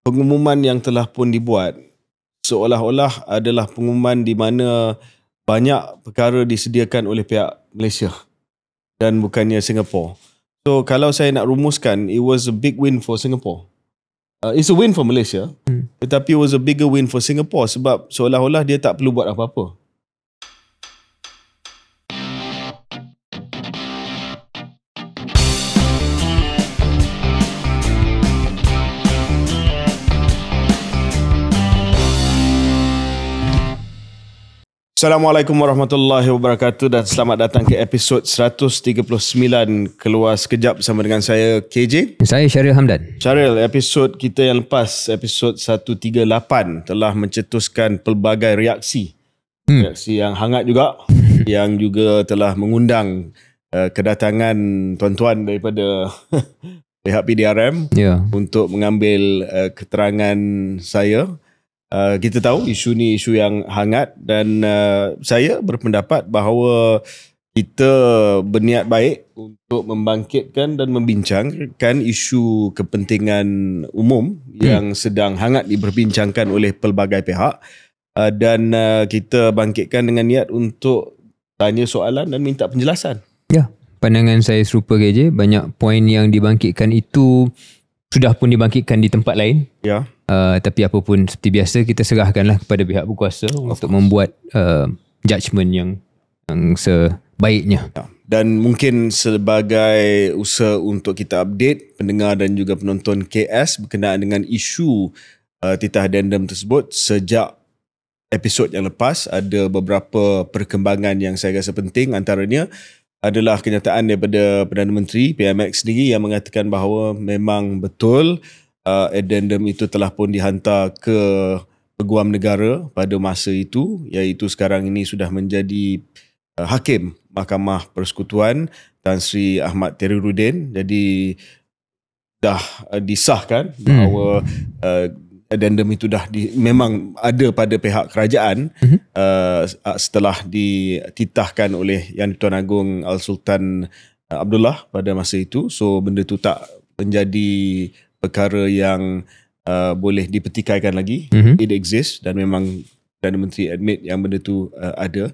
pengumuman yang telah pun dibuat seolah-olah adalah pengumuman di mana banyak perkara disediakan oleh pihak Malaysia dan bukannya Singapore. So kalau saya nak rumuskan, it was a big win for Singapore. It's a win for Malaysia, tetapi it was a bigger win for Singapore sebab seolah-olah dia tak perlu buat apa-apa. Assalamualaikum warahmatullahi wabarakatuh dan selamat datang ke episod 139 Keluar Sekejap bersama dengan saya KJ. Saya Syaril Hamdan. Syaril, episod kita yang lepas, episod 138 telah mencetuskan pelbagai reaksi. Reaksi yang hangat juga, yang juga telah mengundang kedatangan tuan-tuan daripada pihak PDRM untuk mengambil keterangan saya. Kita tahu isu ni isu yang hangat dan saya berpendapat bahawa kita berniat baik untuk membangkitkan dan membincangkan isu kepentingan umum yang sedang hangat diperbincangkan oleh pelbagai pihak dan kita bangkitkan dengan niat untuk tanya soalan dan minta penjelasan. Ya, pandangan saya serupa KJ. Banyak poin yang dibangkitkan itu sudah pun dibangkitkan di tempat lain. Ya. Tapi apapun seperti biasa kita serahkanlah kepada pihak berkuasa untuk membuat judgement yang sebaiknya. Dan mungkin sebagai usaha untuk kita update pendengar dan juga penonton KS berkenaan dengan isu titah addendum tersebut, sejak episod yang lepas ada beberapa perkembangan yang saya rasa penting. Antaranya adalah kenyataan daripada Perdana Menteri PMX sendiri yang mengatakan bahawa memang betul addendum itu telah pun dihantar ke Peguam Negara pada masa itu, iaitu sekarang ini sudah menjadi Hakim Mahkamah Persekutuan Tan Sri Ahmad Teriruddin. Jadi dah disahkan bahawa addendum itu dah memang ada pada pihak kerajaan setelah dititahkan oleh Yang Tuan Agong Al-Sultan Abdullah pada masa itu. So benda tu tak menjadi perkara yang boleh dipertikaikan lagi. It exists dan memang Perdana Menteri admit yang benda tu ada.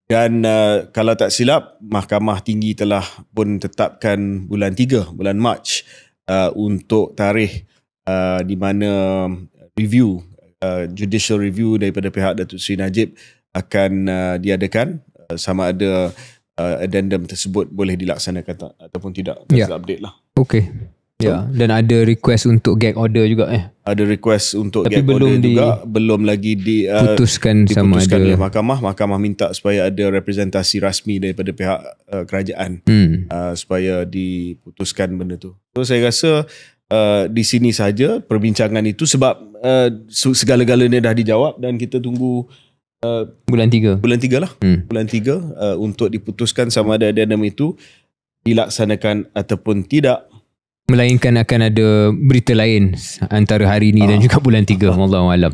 Dan kalau tak silap, Mahkamah Tinggi telah pun tetapkan bulan 3, bulan Mac untuk tarikh di mana review, judicial review daripada pihak Datuk Seri Najib akan diadakan, sama ada addendum tersebut boleh dilaksanakan ataupun tidak. That's update lah. Okay. Ya, dan ada request untuk gag order juga Ada request untuk tapi gag order juga, belum lagi diputuskan sama ada oleh mahkamah. Mahkamah minta supaya ada representasi rasmi daripada pihak kerajaan supaya diputuskan benda tu. So saya rasa di sini saja perbincangan itu sebab segala-galanya dah dijawab dan kita tunggu bulan 3 lah. Bulan 3 untuk diputuskan sama ada addendum itu dilaksanakan ataupun tidak. Melainkan akan ada berita lain antara hari ini dan juga bulan 3. Wallahualam.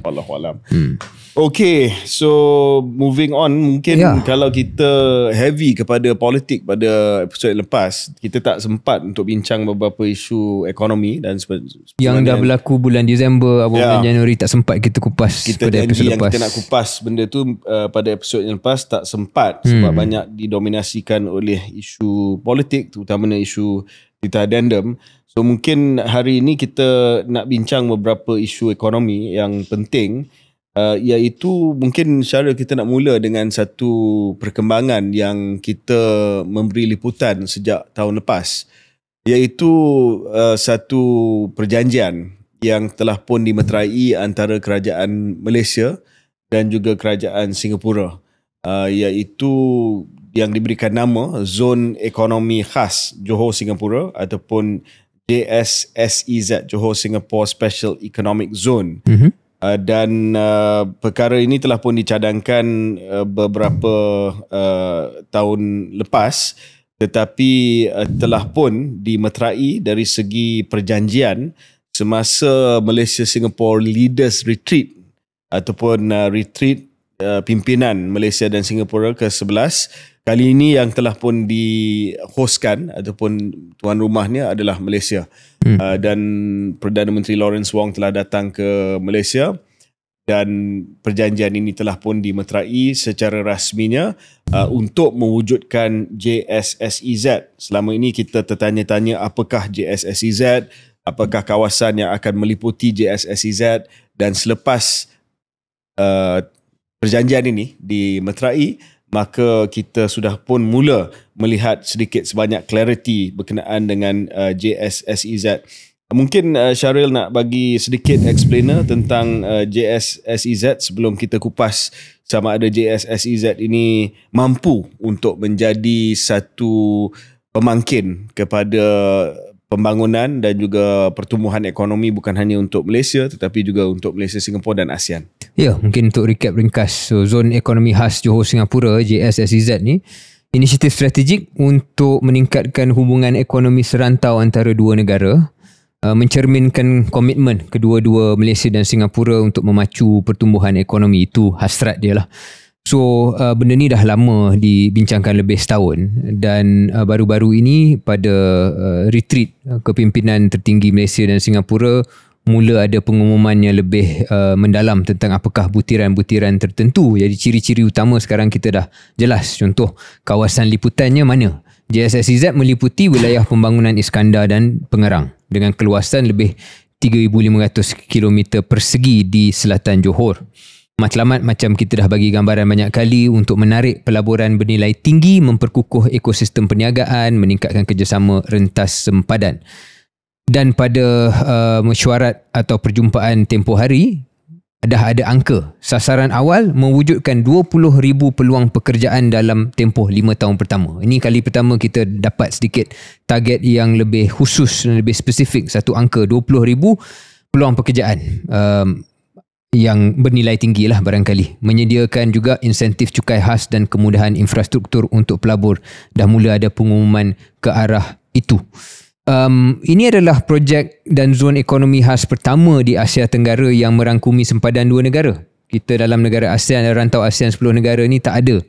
Okay, so moving on, mungkin kalau kita heavy kepada politik pada episod lepas, kita tak sempat untuk bincang beberapa isu ekonomi dan yang dah berlaku bulan Disember, bulan Januari tak sempat kita kupas pada episod lepas. Kita nak kupas benda tu pada episod yang lepas tak sempat sebab banyak didominasikan oleh isu politik, terutamanya isu titah addendum. So mungkin hari ini kita nak bincang beberapa isu ekonomi yang penting, iaitu mungkin Syaril kita nak mula dengan satu perkembangan yang kita memberi liputan sejak tahun lepas, iaitu satu perjanjian yang telah pun dimeterai antara kerajaan Malaysia dan juga kerajaan Singapura, iaitu yang diberikan nama Zon Ekonomi Khas Johor Singapura ataupun JSSEZ, Johor Singapore Special Economic Zone. Dan perkara ini telah pun dicadangkan beberapa tahun lepas, tetapi telah pun dimeterai dari segi perjanjian semasa Malaysia Singapore Leaders Retreat ataupun retreat pimpinan Malaysia dan Singapura ke-11. Kali ini yang telah pun dihostkan ataupun tuan rumahnya adalah Malaysia. Dan Perdana Menteri Lawrence Wong telah datang ke Malaysia dan perjanjian ini telah pun dimeterai secara rasminya untuk mewujudkan JSSEZ. Selama ini kita tertanya-tanya apakah JSSEZ, apakah kawasan yang akan meliputi JSSEZ, dan selepas perjanjian ini dimeterai, maka kita sudah pun mula melihat sedikit sebanyak clarity berkenaan dengan JSSEZ. Mungkin Syaril nak bagi sedikit explainer tentang JSSEZ sebelum kita kupas sama ada JSSEZ ini mampu untuk menjadi satu pemangkin kepada pembangunan dan juga pertumbuhan ekonomi bukan hanya untuk Malaysia tetapi juga untuk Malaysia, Singapura dan ASEAN. Ya, mungkin untuk recap ringkas. So, Zon Ekonomi Khas Johor Singapura JSSEZ ni inisiatif strategik untuk meningkatkan hubungan ekonomi serantau antara dua negara, mencerminkan komitmen kedua-dua Malaysia dan Singapura untuk memacu pertumbuhan ekonomi. Itu hasrat dia lah. So benda ni dah lama dibincangkan lebih setahun dan baru-baru ini pada retreat kepimpinan tertinggi Malaysia dan Singapura mula ada pengumuman yang lebih mendalam tentang apakah butiran-butiran tertentu. Jadi ciri-ciri utama sekarang kita dah jelas. Contoh kawasan liputannya mana? JSSEZ meliputi wilayah pembangunan Iskandar dan Pengerang dengan keluasan lebih 3,500 km persegi di selatan Johor. Matlamat macam kita dah bagi gambaran banyak kali untuk menarik pelaburan bernilai tinggi, memperkukuh ekosistem perniagaan, meningkatkan kerjasama rentas sempadan. Dan pada mesyuarat atau perjumpaan tempoh hari, dah ada angka. Sasaran awal mewujudkan 20,000 peluang pekerjaan dalam tempoh 5 tahun pertama. Ini kali pertama kita dapat sedikit target yang lebih khusus dan lebih spesifik. Satu angka 20,000 peluang pekerjaan. Yang bernilai tinggi lah barangkali. Menyediakan juga insentif cukai khas dan kemudahan infrastruktur untuk pelabur. Dah mula ada pengumuman ke arah itu. Ini adalah projek dan zon ekonomi khas pertama di Asia Tenggara yang merangkumi sempadan dua negara. Kita dalam negara ASEAN dan rantau ASEAN 10 negara ni tak ada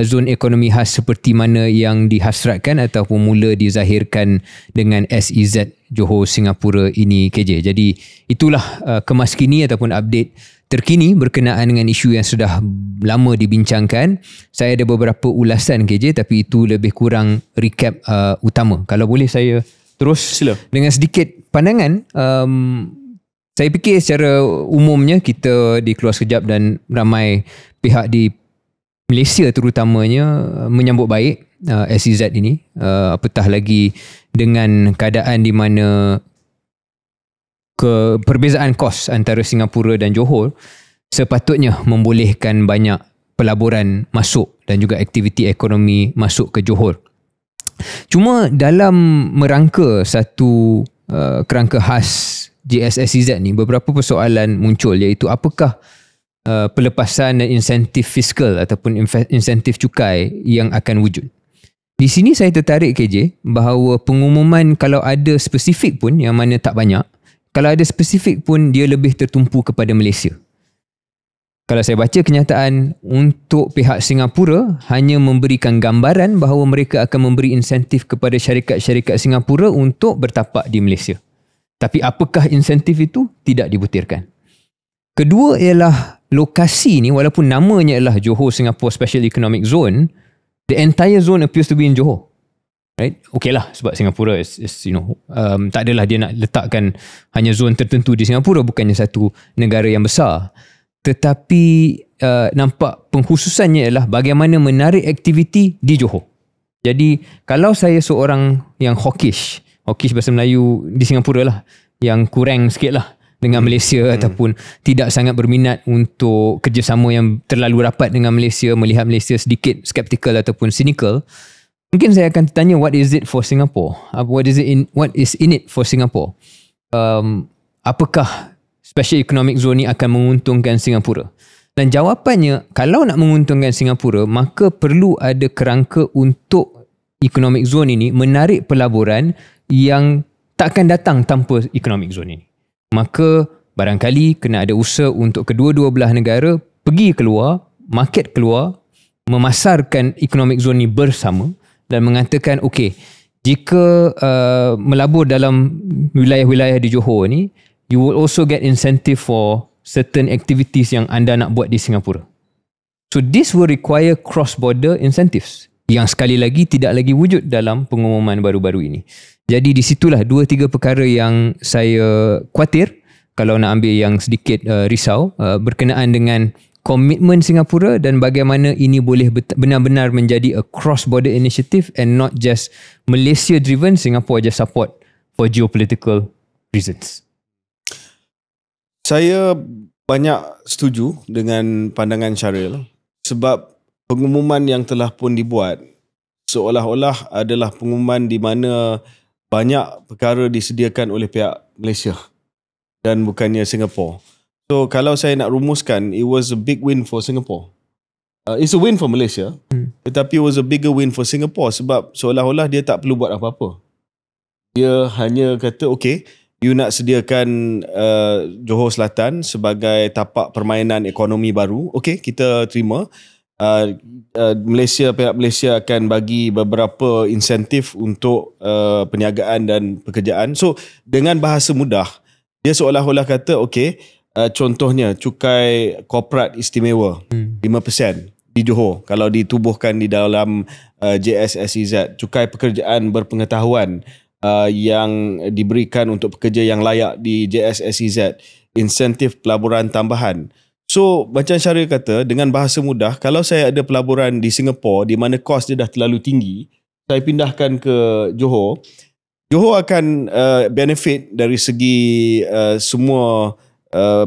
zon ekonomi khas seperti mana yang dihasratkan ataupun mula dizahirkan dengan SEZ Johor Singapura ini KJ. Jadi itulah kemaskini ataupun update terkini berkenaan dengan isu yang sudah lama dibincangkan. Saya ada beberapa ulasan KJ tapi itu lebih kurang recap utama. Kalau boleh saya terus sila dengan sedikit pandangan. Saya fikir secara umumnya kita di Keluar Sekejap dan ramai pihak di Malaysia terutamanya menyambut baik SEZ ini, apatah lagi dengan keadaan di mana perbezaan kos antara Singapura dan Johor sepatutnya membolehkan banyak pelaburan masuk dan juga aktiviti ekonomi masuk ke Johor. Cuma dalam merangka satu kerangka khas JSSEZ ni, beberapa persoalan muncul, iaitu apakah pelepasan dan insentif fiskal ataupun insentif cukai yang akan wujud. Di sini saya tertarik KJ bahawa pengumuman kalau ada spesifik pun, yang mana tak banyak, kalau ada spesifik pun dia lebih tertumpu kepada Malaysia. Kalau saya baca kenyataan untuk pihak Singapura hanya memberikan gambaran bahawa mereka akan memberi insentif kepada syarikat-syarikat Singapura untuk bertapak di Malaysia. Tapi apakah insentif itu? Tidak dibutirkan. Kedua ialah lokasi ni, walaupun namanya adalah Johor Singapore Special Economic Zone, the entire zone appears to be in Johor. Right? Okay lah, sebab Singapura is tak adalah dia nak letakkan hanya zon tertentu di Singapura, bukannya satu negara yang besar. Tetapi nampak pengkhususannya ialah bagaimana menarik aktiviti di Johor. Jadi kalau saya seorang yang hawkish bahasa Melayu di Singapura lah, yang kurang sikit lah dengan Malaysia ataupun tidak sangat berminat untuk kerjasama yang terlalu rapat dengan Malaysia, melihat Malaysia sedikit skeptical ataupun cynical, mungkin saya akan tanya, what is it for Singapore? What is in it for Singapore? Apakah Special Economic Zone ni akan menguntungkan Singapura? Dan jawapannya, kalau nak menguntungkan Singapura, maka perlu ada kerangka untuk Economic Zone ini menarik pelaburan yang takkan datang tanpa Economic Zone ini. Maka barangkali kena ada usaha untuk kedua-dua belah negara pergi keluar, market keluar, memasarkan economic zone ni bersama dan mengatakan okay, jika melabur dalam wilayah-wilayah di Johor ni, you will also get incentive for certain activities yang anda nak buat di Singapura. So this will require cross-border incentives yang sekali lagi tidak lagi wujud dalam pengumuman baru-baru ini. Jadi di situlah 2-3 perkara yang saya khawatir kalau nak ambil yang sedikit risau berkenaan dengan komitmen Singapura dan bagaimana ini boleh benar-benar menjadi a cross-border initiative and not just Malaysia driven, Singapore just support for geopolitical reasons. Saya banyak setuju dengan pandangan Syaril sebab pengumuman yang telah pun dibuat seolah-olah adalah pengumuman di mana banyak perkara disediakan oleh pihak Malaysia dan bukannya Singapore. So kalau saya nak rumuskan, it was a big win for Singapore. It's a win for Malaysia, tetapi it was a bigger win for Singapore sebab seolah-olah dia tak perlu buat apa-apa. Dia hanya kata, okay, you nak sediakan Johor Selatan sebagai tapak permainan ekonomi baru. Okay, kita terima. Pihak Malaysia akan bagi beberapa insentif untuk perniagaan dan pekerjaan. So dengan bahasa mudah, dia seolah-olah kata, okay, contohnya cukai korporat istimewa 5% di Johor kalau ditubuhkan di dalam JSSEZ, cukai pekerjaan berpengetahuan yang diberikan untuk pekerja yang layak di JSSEZ, insentif pelaburan tambahan. So macam Syaril kata, dengan bahasa mudah, kalau saya ada pelaburan di Singapura di mana kos dia dah terlalu tinggi, saya pindahkan ke Johor, Johor akan benefit dari segi semua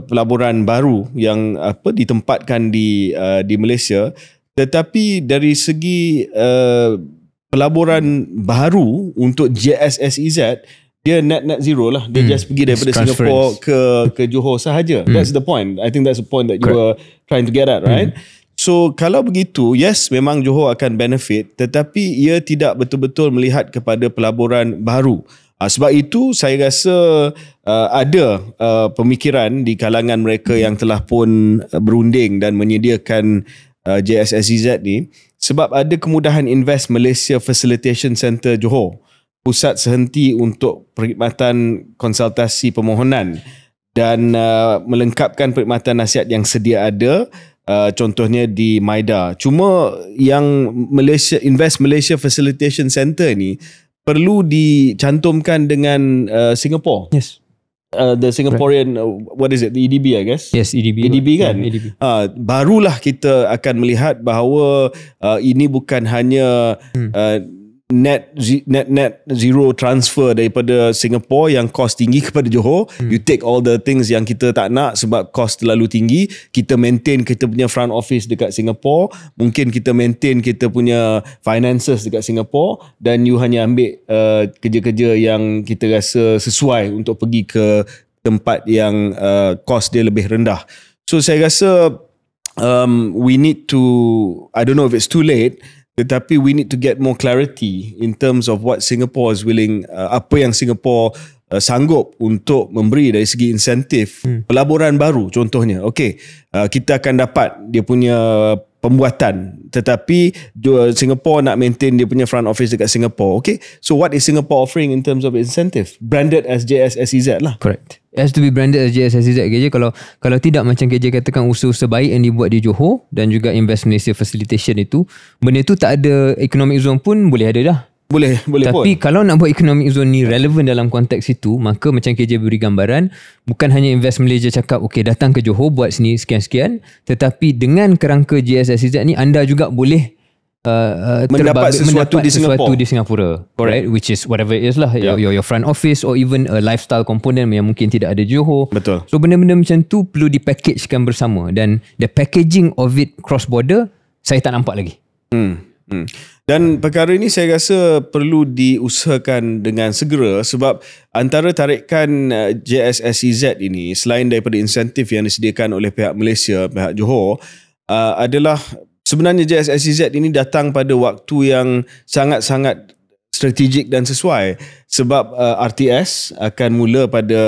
pelaburan baru yang ditempatkan di Malaysia, tetapi dari segi pelaburan baru untuk JSSEZ, dia net zero lah. Dia just pergi daripada Singapore ke Johor sahaja. That's the point. I think that's the point that you were trying to get at, right? So kalau begitu, yes, memang Johor akan benefit, tetapi ia tidak betul-betul melihat kepada pelaburan baru. Sebab itu saya rasa ada pemikiran di kalangan mereka yang telah pun berunding dan menyediakan JSSEZ ni, sebab ada kemudahan Invest Malaysia Facilitation Centre Johor, pusat sehenti untuk perkhidmatan konsultasi permohonan dan melengkapkan perkhidmatan nasihat yang sedia ada, contohnya di Maida. Cuma yang Invest Malaysia Facilitation Centre ni perlu dicantumkan dengan Singapore. Yes. The Singaporean, what is it? The EDB, I guess? Yes, EDB. EDB kan? Yeah, EDB. Barulah kita akan melihat bahawa ini bukan hanya net zero transfer daripada Singapore yang kos tinggi kepada Johor. You take all the things yang kita tak nak sebab kos terlalu tinggi, kita maintain kita punya front office dekat Singapore, mungkin kita maintain kita punya finances dekat Singapore, dan you hanya ambil kerja-kerja yang kita rasa sesuai untuk pergi ke tempat yang kos dia lebih rendah. So saya rasa we need to, I don't know if it's too late, tetapi we need to get more clarity in terms of what Singapore is willing, apa yang Singapore sanggup untuk memberi dari segi insentif pelaburan baru contohnya. Okay, kita akan dapat dia punya pembuatan, tetapi Singapore nak maintain dia punya front office dekat Singapore. Okay, so what is Singapore offering in terms of incentive? Branded as JSSEZ lah. Correct. It has to be branded as JSSEZ KJ. Kalau tidak, macam KJ katakan, usaha-usaha baik yang dibuat di Johor dan juga Invest Malaysia Facilitation itu, benda tu tak ada economic zone pun boleh ada dah. Boleh Tapi pun. kalau nak buat economic zone ni relevan dalam konteks itu, maka macam KJ beri gambaran, bukan hanya Invest Malaysia cakap okay, datang ke Johor buat sini sekian-sekian, tetapi dengan kerangka JSSEZ ni anda juga boleh mendapat sesuatu di Singapura, right? Which is whatever it is lah, your front office or even a lifestyle component yang mungkin tidak ada di Johor. Betul. So benda-benda macam tu perlu dipackagekan bersama, dan the packaging of it cross border saya tak nampak lagi. Dan perkara ini saya rasa perlu diusahakan dengan segera, sebab antara tarikan JSSEZ ini, selain daripada insentif yang disediakan oleh pihak Malaysia, pihak Johor, adalah sebenarnya JSSEZ ini datang pada waktu yang sangat-sangat strategik dan sesuai sebab RTS akan mula pada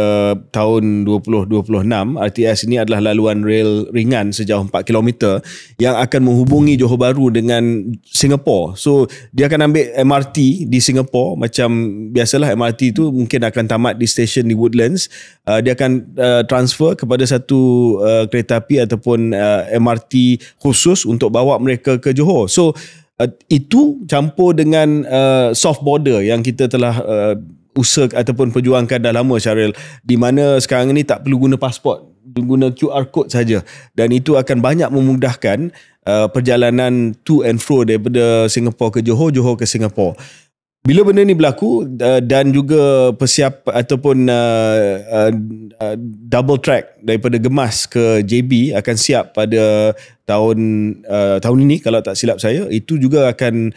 tahun 2026. RTS ini adalah laluan rel ringan sejauh 4 km yang akan menghubungi Johor Bahru dengan Singapura. So dia akan ambil MRT di Singapura, macam biasalah MRT tu mungkin akan tamat di stesen di Woodlands. Dia akan transfer kepada satu kereta api ataupun MRT khusus untuk bawa mereka ke Johor. So itu campur dengan soft border yang kita telah usaha ataupun perjuangkan dah lama, Syaril, di mana sekarang ini tak perlu guna pasport, guna QR code saja, dan itu akan banyak memudahkan perjalanan to and fro daripada Singapura ke Johor, Johor ke Singapura. Bila benda ni berlaku dan juga persiap ataupun double track daripada Gemas ke JB akan siap pada tahun ini kalau tak silap saya, itu juga akan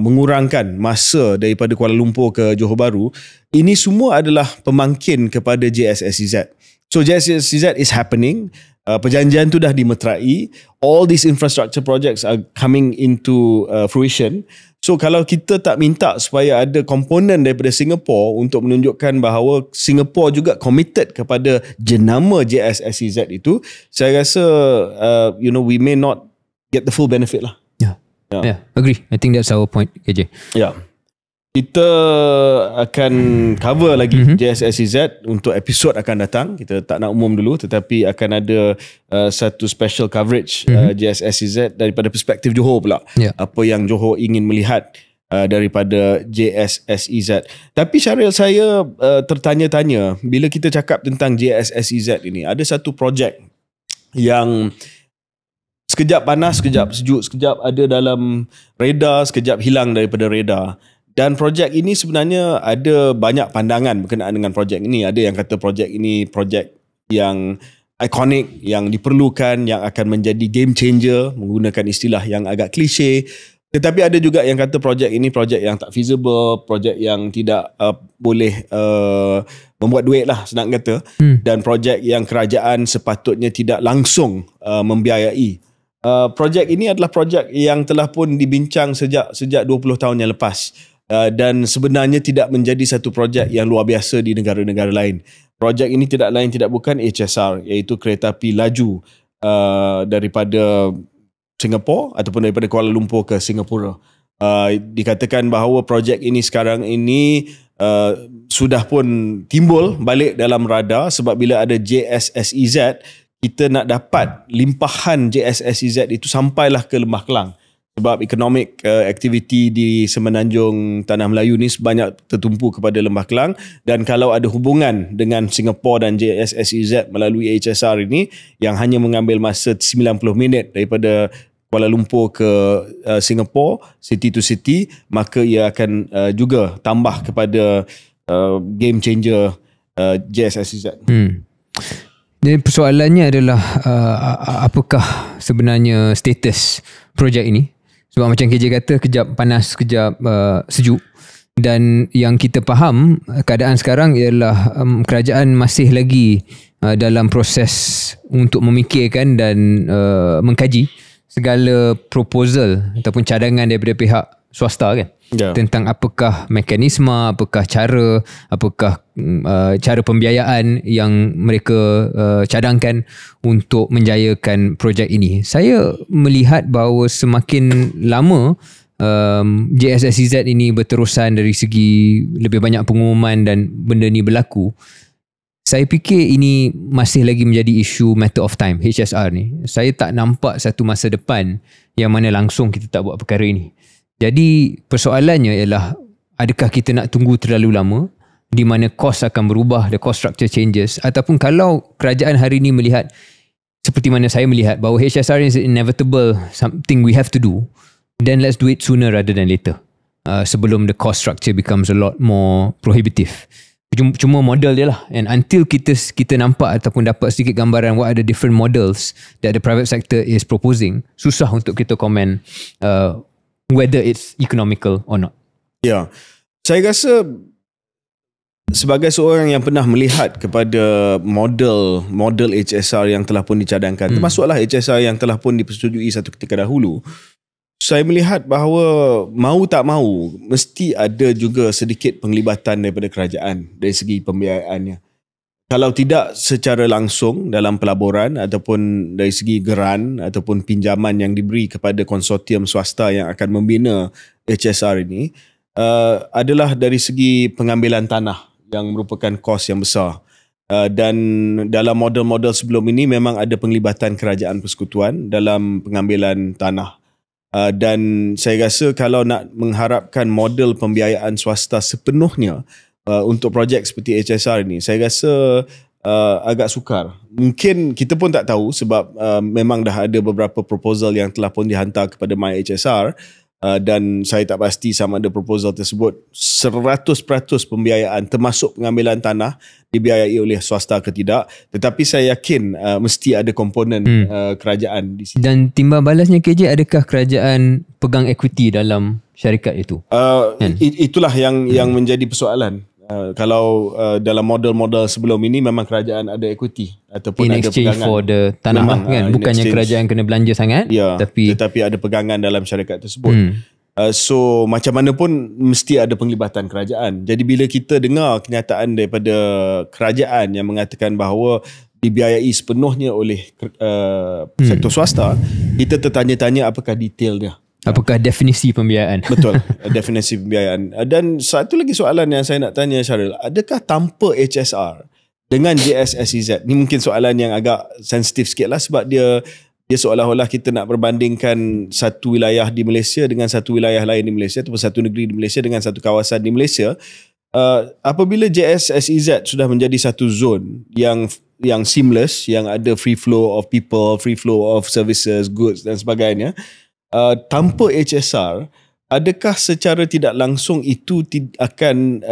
mengurangkan masa daripada Kuala Lumpur ke Johor Bahru. Ini semua adalah pemangkin kepada JSSEZ. So JSSEZ is happening. Perjanjian tu dah dimeterai. All these infrastructure projects are coming into fruition. So kalau kita tak minta supaya ada komponen daripada Singapura untuk menunjukkan bahawa Singapura juga committed kepada jenama JSSEZ itu, saya rasa we may not get the full benefit lah. Yeah, agree. I think that's our point, KJ. Yeah. Kita akan cover lagi JSSEZ untuk episod akan datang. Kita tak nak umum dulu, tetapi akan ada satu special coverage JSSEZ daripada perspektif Johor pula. Apa yang Johor ingin melihat daripada JSSEZ. Tapi Syaril, saya tertanya-tanya bila kita cakap tentang JSSEZ ini, ada satu projek yang sekejap panas, sekejap sejuk, sekejap ada dalam radar, sekejap hilang daripada radar. Dan projek ini sebenarnya ada banyak pandangan berkenaan dengan projek ini. Ada yang kata projek ini projek yang ikonik, yang diperlukan, yang akan menjadi game changer, menggunakan istilah yang agak klise. Tetapi ada juga yang kata projek ini projek yang tak feasible, projek yang tidak boleh membuat duit lah, senang kata. Dan projek yang kerajaan sepatutnya tidak langsung membiayai. Projek ini adalah projek yang telah pun dibincang sejak 20 tahun yang lepas. Dan sebenarnya tidak menjadi satu projek yang luar biasa di negara-negara lain. Projek ini tidak lain tidak bukan HSR, iaitu kereta api laju daripada Singapura ataupun daripada Kuala Lumpur ke Singapura. Dikatakan bahawa projek ini sekarang ini sudah pun timbul balik dalam radar sebab bila ada JSSEZ, kita nak dapat limpahan JSSEZ itu sampailah ke Lembah Kelang. Sebab economic activity di Semenanjung Tanah Melayu ni sebanyak tertumpu kepada Lembah Kelang, dan kalau ada hubungan dengan Singapura dan JSSEZ melalui HSR ini yang hanya mengambil masa 90 minit daripada Kuala Lumpur ke Singapura, city to city, maka ia akan juga tambah kepada game changer JSSEZ. Jadi persoalannya adalah apakah sebenarnya status projek ini? Sebab macam KJ kata, kejap panas, kejap sejuk. Dan yang kita faham, keadaan sekarang ialah kerajaan masih lagi dalam proses untuk memikirkan dan mengkaji segala proposal ataupun cadangan daripada pihak swasta kan. Tentang apakah mekanisme, apakah cara pembiayaan yang mereka cadangkan untuk menjayakan projek ini. Saya melihat bahawa semakin lama JSSEZ ini berterusan dari segi lebih banyak pengumuman dan benda ni berlaku, saya fikir ini masih lagi menjadi isu matter of time, HSR ni. Saya tak nampak satu masa depan yang mana langsung kita tak buat perkara ini. Jadi persoalannya ialah, adakah kita nak tunggu terlalu lama di mana kos akan berubah, the cost structure changes, ataupun kalau kerajaan hari ini melihat seperti mana saya melihat bahawa HSR is inevitable, something we have to do, then let's do it sooner rather than later, sebelum the cost structure becomes a lot more prohibitive. Cuma model dia lah, and until kita nampak ataupun dapat sedikit gambaran what are the different models that the private sector is proposing, susah untuk kita komen whether it's economical or not. Ya, saya rasa sebagai seorang yang pernah melihat kepada model HSR yang telah pun dicadangkan, termasuklah HSR yang telah pun dipersetujui satu ketika dahulu, Saya melihat bahawa mau tak mau mesti ada juga sedikit penglibatan daripada kerajaan dari segi pembiayaannya. Kalau tidak secara langsung dalam pelaburan ataupun dari segi geran ataupun pinjaman yang diberi kepada konsortium swasta yang akan membina HSR ini, adalah dari segi pengambilan tanah yang merupakan kos yang besar. Dan dalam model-model sebelum ini memang ada penglibatan kerajaan persekutuan dalam pengambilan tanah. Dan saya rasa kalau nak mengharapkan model pembiayaan swasta sepenuhnya untuk projek seperti HSR ini, saya rasa agak sukar. Mungkin kita pun tak tahu sebab memang dah ada beberapa proposal yang telah pun dihantar kepada MyHSR, dan saya tak pasti sama ada proposal tersebut 100% pembiayaan termasuk pengambilan tanah dibiayai oleh swasta ke tidak, tetapi saya yakin mesti ada komponen kerajaan di sini. Dan timbal balasnya KJ, adakah kerajaan pegang equity dalam syarikat itu? Itulah yang menjadi persoalan. Kalau dalam model-model sebelum ini memang kerajaan ada equity ataupun in ada exchange pegangan for the tanah memang, kan, bukannya kerajaan kena belanja sangat, tetapi ada pegangan dalam syarikat tersebut. So macam mana pun mesti ada penglibatan kerajaan. Jadi bila kita dengar kenyataan daripada kerajaan yang mengatakan bahawa dibiayai sepenuhnya oleh sektor swasta, kita tertanya-tanya apakah detail dia. Apakah definisi pembiayaan? Betul, definisi pembiayaan. Dan satu lagi soalan yang saya nak tanya Syaril, adakah tanpa HSR dengan JSSEZ, ni mungkin soalan yang agak sensitif sikit lah sebab dia seolah-olah kita nak berbandingkan satu wilayah di Malaysia dengan satu wilayah lain di Malaysia ataupun satu negeri di Malaysia dengan satu kawasan di Malaysia. Apabila JSSEZ sudah menjadi satu zon yang seamless, yang ada free flow of people, free flow of services, goods dan sebagainya, tanpa HSR, adakah secara tidak langsung itu akan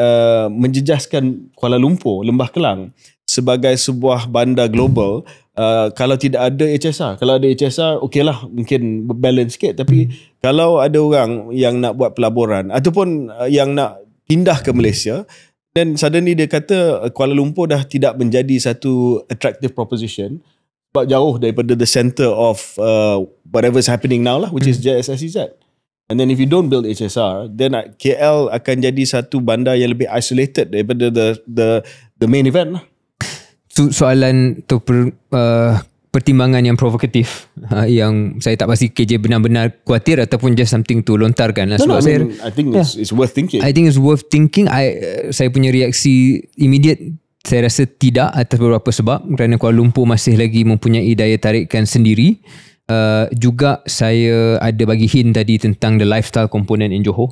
menjejaskan Kuala Lumpur, Lembah Kelang sebagai sebuah bandar global? Kalau tidak ada HSR, kalau ada HSR okeylah, mungkin balance sikit, tapi kalau ada orang yang nak buat pelaburan ataupun yang nak pindah ke Malaysia dan suddenly dia kata Kuala Lumpur dah tidak menjadi satu attractive proposition sebab jauh daripada the center of whatever is happening now lah, which is JSSEZ. And then if you don't build HSR, then KL akan jadi satu bandar yang lebih isolated daripada the main event lah. Soalan tu pertimbangan yang provokatif yang saya tak pasti KJ benar-benar khuatir ataupun just something to lontarkan lah. I think it's worth thinking. I think it's worth thinking. Saya punya reaksi immediate, saya rasa tidak, atas beberapa sebab. Kerana Kuala Lumpur masih lagi mempunyai daya tarikan sendiri. Juga saya ada bagi hint tadi tentang the lifestyle component in Johor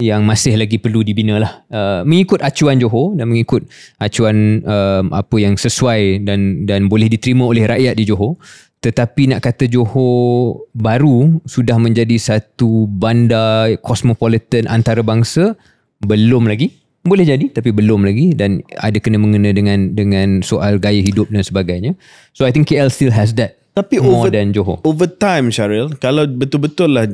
yang masih lagi perlu dibina lah. Mengikut acuan Johor dan mengikut acuan apa yang sesuai dan boleh diterima oleh rakyat di Johor. Tetapi nak kata Johor baru sudah menjadi satu bandar cosmopolitan antarabangsa, belum lagi. Boleh jadi tapi belum lagi, dan ada kena-mengena dengan soal gaya hidup dan sebagainya. So I think KL still has that. Tapi more than Johor. Over time Syaril, kalau betul-betul lah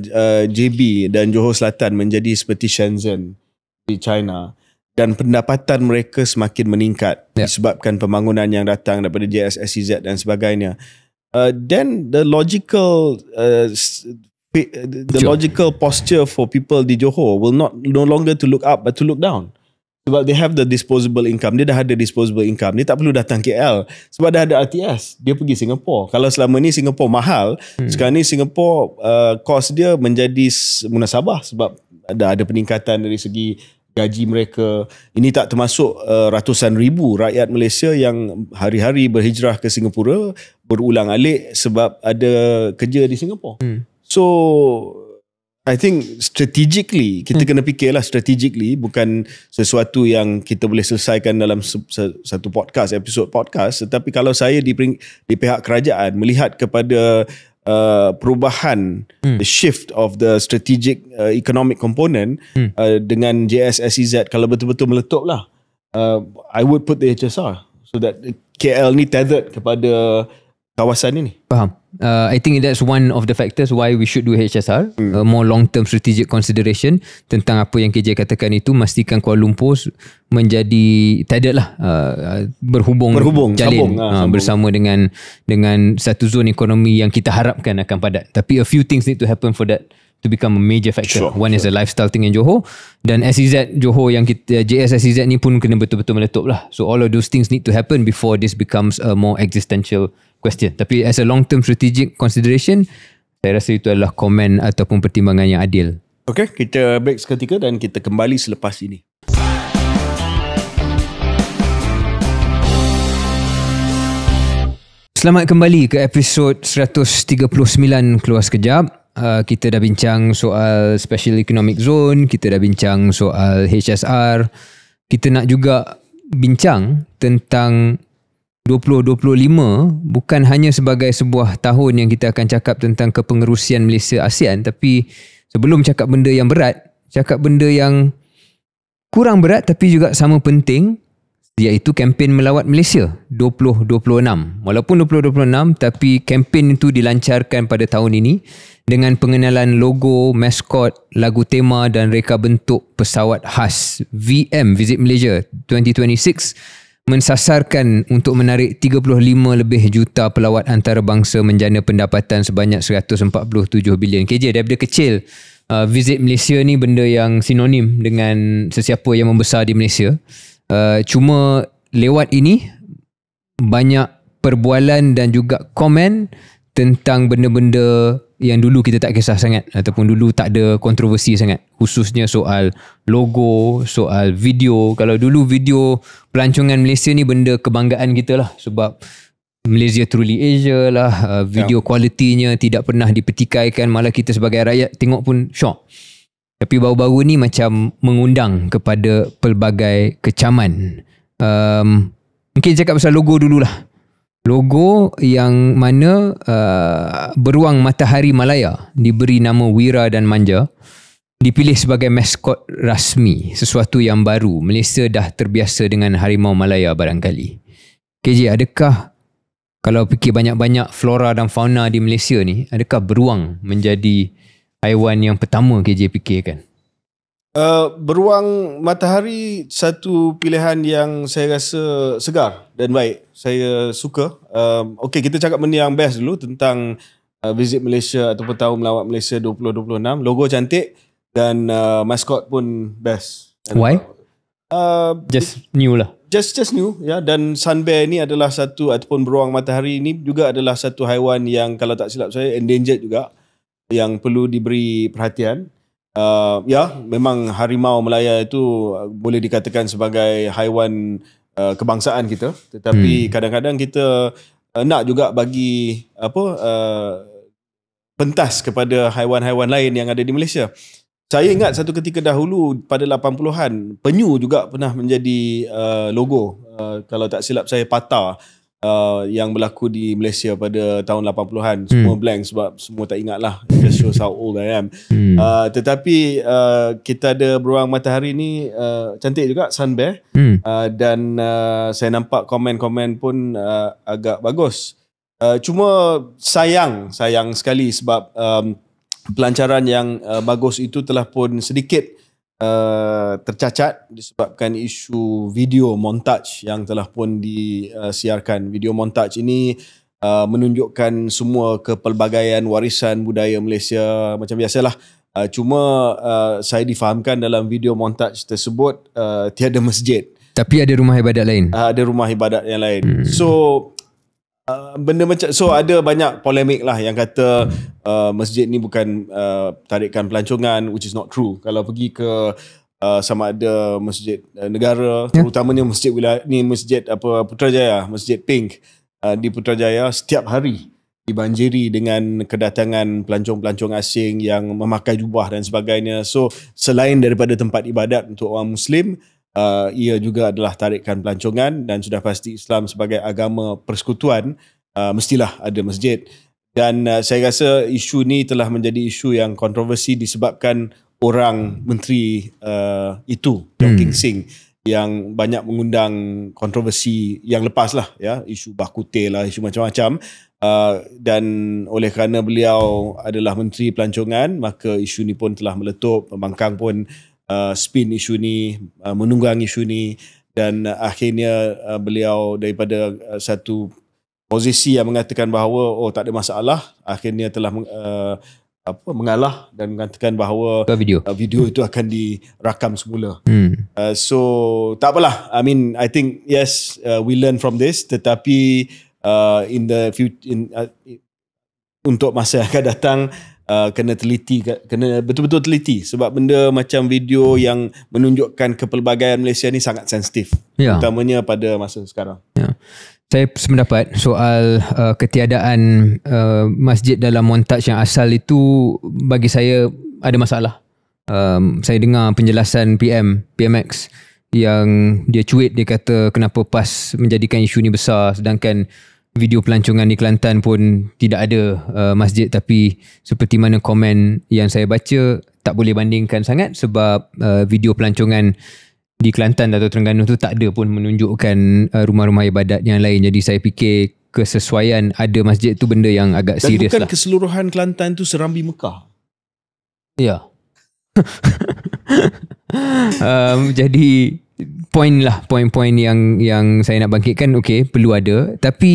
JB dan Johor Selatan menjadi seperti Shenzhen di China dan pendapatan mereka semakin meningkat disebabkan pembangunan yang datang daripada JSSEZ dan sebagainya, then the logical logical posture for people di Johor will no longer to look up but to look down. Sebab they have the disposable income. Dia dah ada disposable income. Dia tak perlu datang KL. Sebab dah ada RTS. Dia pergi Singapore. Kalau selama ni Singapore mahal, sekarang ni Singapore cost dia menjadi munasabah sebab ada peningkatan dari segi gaji mereka. Ini tak termasuk ratusan ribu rakyat Malaysia yang hari-hari berhijrah ke Singapura, berulang alik sebab ada kerja di Singapore. So I think strategically, kita kena fikirlah strategically, bukan sesuatu yang kita boleh selesaikan dalam satu podcast, episod podcast. Tetapi kalau saya di pihak kerajaan melihat kepada perubahan, the shift of the strategic economic component dengan JSSEZ, kalau betul-betul meletup lah, I would put the HSR so that KL ni tethered kepada kawasan ini. Faham. I think that's one of the factors why we should do HSR. More long-term strategic consideration tentang apa yang KJ katakan itu, memastikan Kuala Lumpur menjadi tethered lah, berhubung jalin sambung bersama dengan satu zon ekonomi yang kita harapkan akan padat. Tapi a few things need to happen for that to become a major factor. Sure, One is the lifestyle thing in Johor, dan SEZ Johor yang kita JS SEZ ni pun kena betul-betul meletup lah. So all of those things need to happen before this becomes a more existential question. Tapi as a long term strategic consideration, saya rasa itu adalah komen ataupun pertimbangan yang adil. Okay, kita break seketika dan kita kembali selepas ini. Selamat kembali ke episod 139 Keluar Sekejap. Kita dah bincang soal Special Economic Zone, kita dah bincang soal HSR. Kita nak juga bincang tentang 2025 bukan hanya sebagai sebuah tahun yang kita akan cakap tentang kepengerusian Malaysia ASEAN, tapi sebelum cakap benda yang berat, cakap benda yang kurang berat tapi juga sama penting, iaitu kempen melawat Malaysia 2026. Walaupun 2026, tapi kempen itu dilancarkan pada tahun ini dengan pengenalan logo, maskot, lagu tema dan reka bentuk pesawat khas VM Visit Malaysia 2026 mensasarkan untuk menarik 35 lebih juta pelawat antarabangsa menjana pendapatan sebanyak 147 bilion KJ. Daripada kecil, Visit Malaysia ni benda yang sinonim dengan sesiapa yang membesar di Malaysia. Cuma lewat ini banyak perbualan dan juga komen tentang benda-benda yang dulu kita tak kisah sangat ataupun dulu tak ada kontroversi sangat, khususnya soal logo, soal video. Kalau dulu video pelancongan Malaysia ni benda kebanggaan kita lah, sebab Malaysia truly Asia lah, video kualitinya tidak pernah dipertikaikan, malah kita sebagai rakyat tengok pun syok. Tapi baru-baru ni macam mengundang kepada pelbagai kecaman. Mungkin cakap pasal logo dululah. Logo yang mana beruang matahari Malaya diberi nama Wira dan Manja, dipilih sebagai maskot rasmi, sesuatu yang baru. Malaysia dah terbiasa dengan harimau Malaya barangkali. KJ, adakah kalau fikir banyak-banyak flora dan fauna di Malaysia ni, adakah beruang menjadi haiwan yang pertama KJ fikirkan? Beruang matahari satu pilihan yang saya rasa segar dan baik. Saya suka. Okay, kita cakap benda yang best dulu tentang Visit Malaysia ataupun Tahun Melawat Malaysia 2026. Logo cantik dan maskot pun best. Why? Just new lah. Just new, ya. Dan sun bear ni adalah satu, ataupun beruang matahari ni juga adalah satu haiwan yang kalau tak silap saya endangered juga, yang perlu diberi perhatian. Memang harimau Malaya itu boleh dikatakan sebagai haiwan kebangsaan kita, tetapi kadang-kadang kita nak juga bagi pentas kepada haiwan-haiwan lain yang ada di Malaysia. Saya ingat satu ketika dahulu pada 80-an, penyu juga pernah menjadi logo. Kalau tak silap saya, Pata yang berlaku di Malaysia pada tahun 80-an. Semua blank sebab semua tak ingat lah. It just shows how old I am. Tetapi kita ada beruang matahari ni, cantik juga, sun bear. Dan saya nampak komen-komen pun agak bagus. Cuma sayang sekali sebab pelancaran yang bagus itu telah pun sedikit tercacat disebabkan isu video montage yang telah pun disiarkan. Video montage ini menunjukkan semua kepelbagaian warisan budaya Malaysia macam biasalah. Cuma saya difahamkan dalam video montage tersebut tiada masjid. Tapi ada rumah ibadat lain. Ada rumah ibadat yang lain. So benda macam, so ada banyak polemik lah yang kata masjid ni bukan tarikan pelancongan, which is not true. Kalau pergi ke sama ada masjid negara, terutamanya masjid wilayah ni, masjid Putrajaya, Masjid Pink di Putrajaya, setiap hari dibanjiri dengan kedatangan pelancong-pelancong asing yang memakai jubah dan sebagainya. So selain daripada tempat ibadat untuk orang Muslim, ia juga adalah tarikan pelancongan, dan sudah pasti Islam sebagai agama persekutuan mestilah ada masjid. Dan saya rasa isu ni telah menjadi isu yang kontroversi disebabkan orang menteri itu, Yong King Sing, yang banyak mengundang kontroversi yang lepas lah, ya, isu bakuteh lah, isu macam-macam. Dan oleh kerana beliau adalah menteri pelancongan, maka isu ni pun telah meletup. Pembangkang pun spin isu ni, menunggang isu ni, dan akhirnya beliau daripada satu posisi yang mengatakan bahawa tak ada masalah, akhirnya telah mengalah dan mengatakan bahawa video. Video itu akan dirakam semula. So tak apalah. I mean, I think yes, we learn from this, tetapi in the future, untuk masa yang akan datang, kena teliti, kena betul-betul teliti, sebab benda macam video yang menunjukkan kepelbagaian Malaysia ni sangat sensitif, utamanya pada masa sekarang. Saya sependapat soal ketiadaan masjid dalam montaj yang asal itu, bagi saya ada masalah. Saya dengar penjelasan PMX yang dia cuit, dia kata kenapa PAS menjadikan isu ni besar, sedangkan video pelancongan di Kelantan pun tidak ada masjid. Tapi seperti mana komen yang saya baca, tak boleh bandingkan sangat sebab video pelancongan di Kelantan atau Terengganu tu tak ada pun menunjukkan rumah-rumah ibadat yang lain. Jadi saya fikir kesesuaian ada masjid tu benda yang agak serius lah. Dan bukan keseluruhan Kelantan tu Serambi Mekah. Ya. Jadi poin-poin yang saya nak bangkitkan, okey, perlu ada, tapi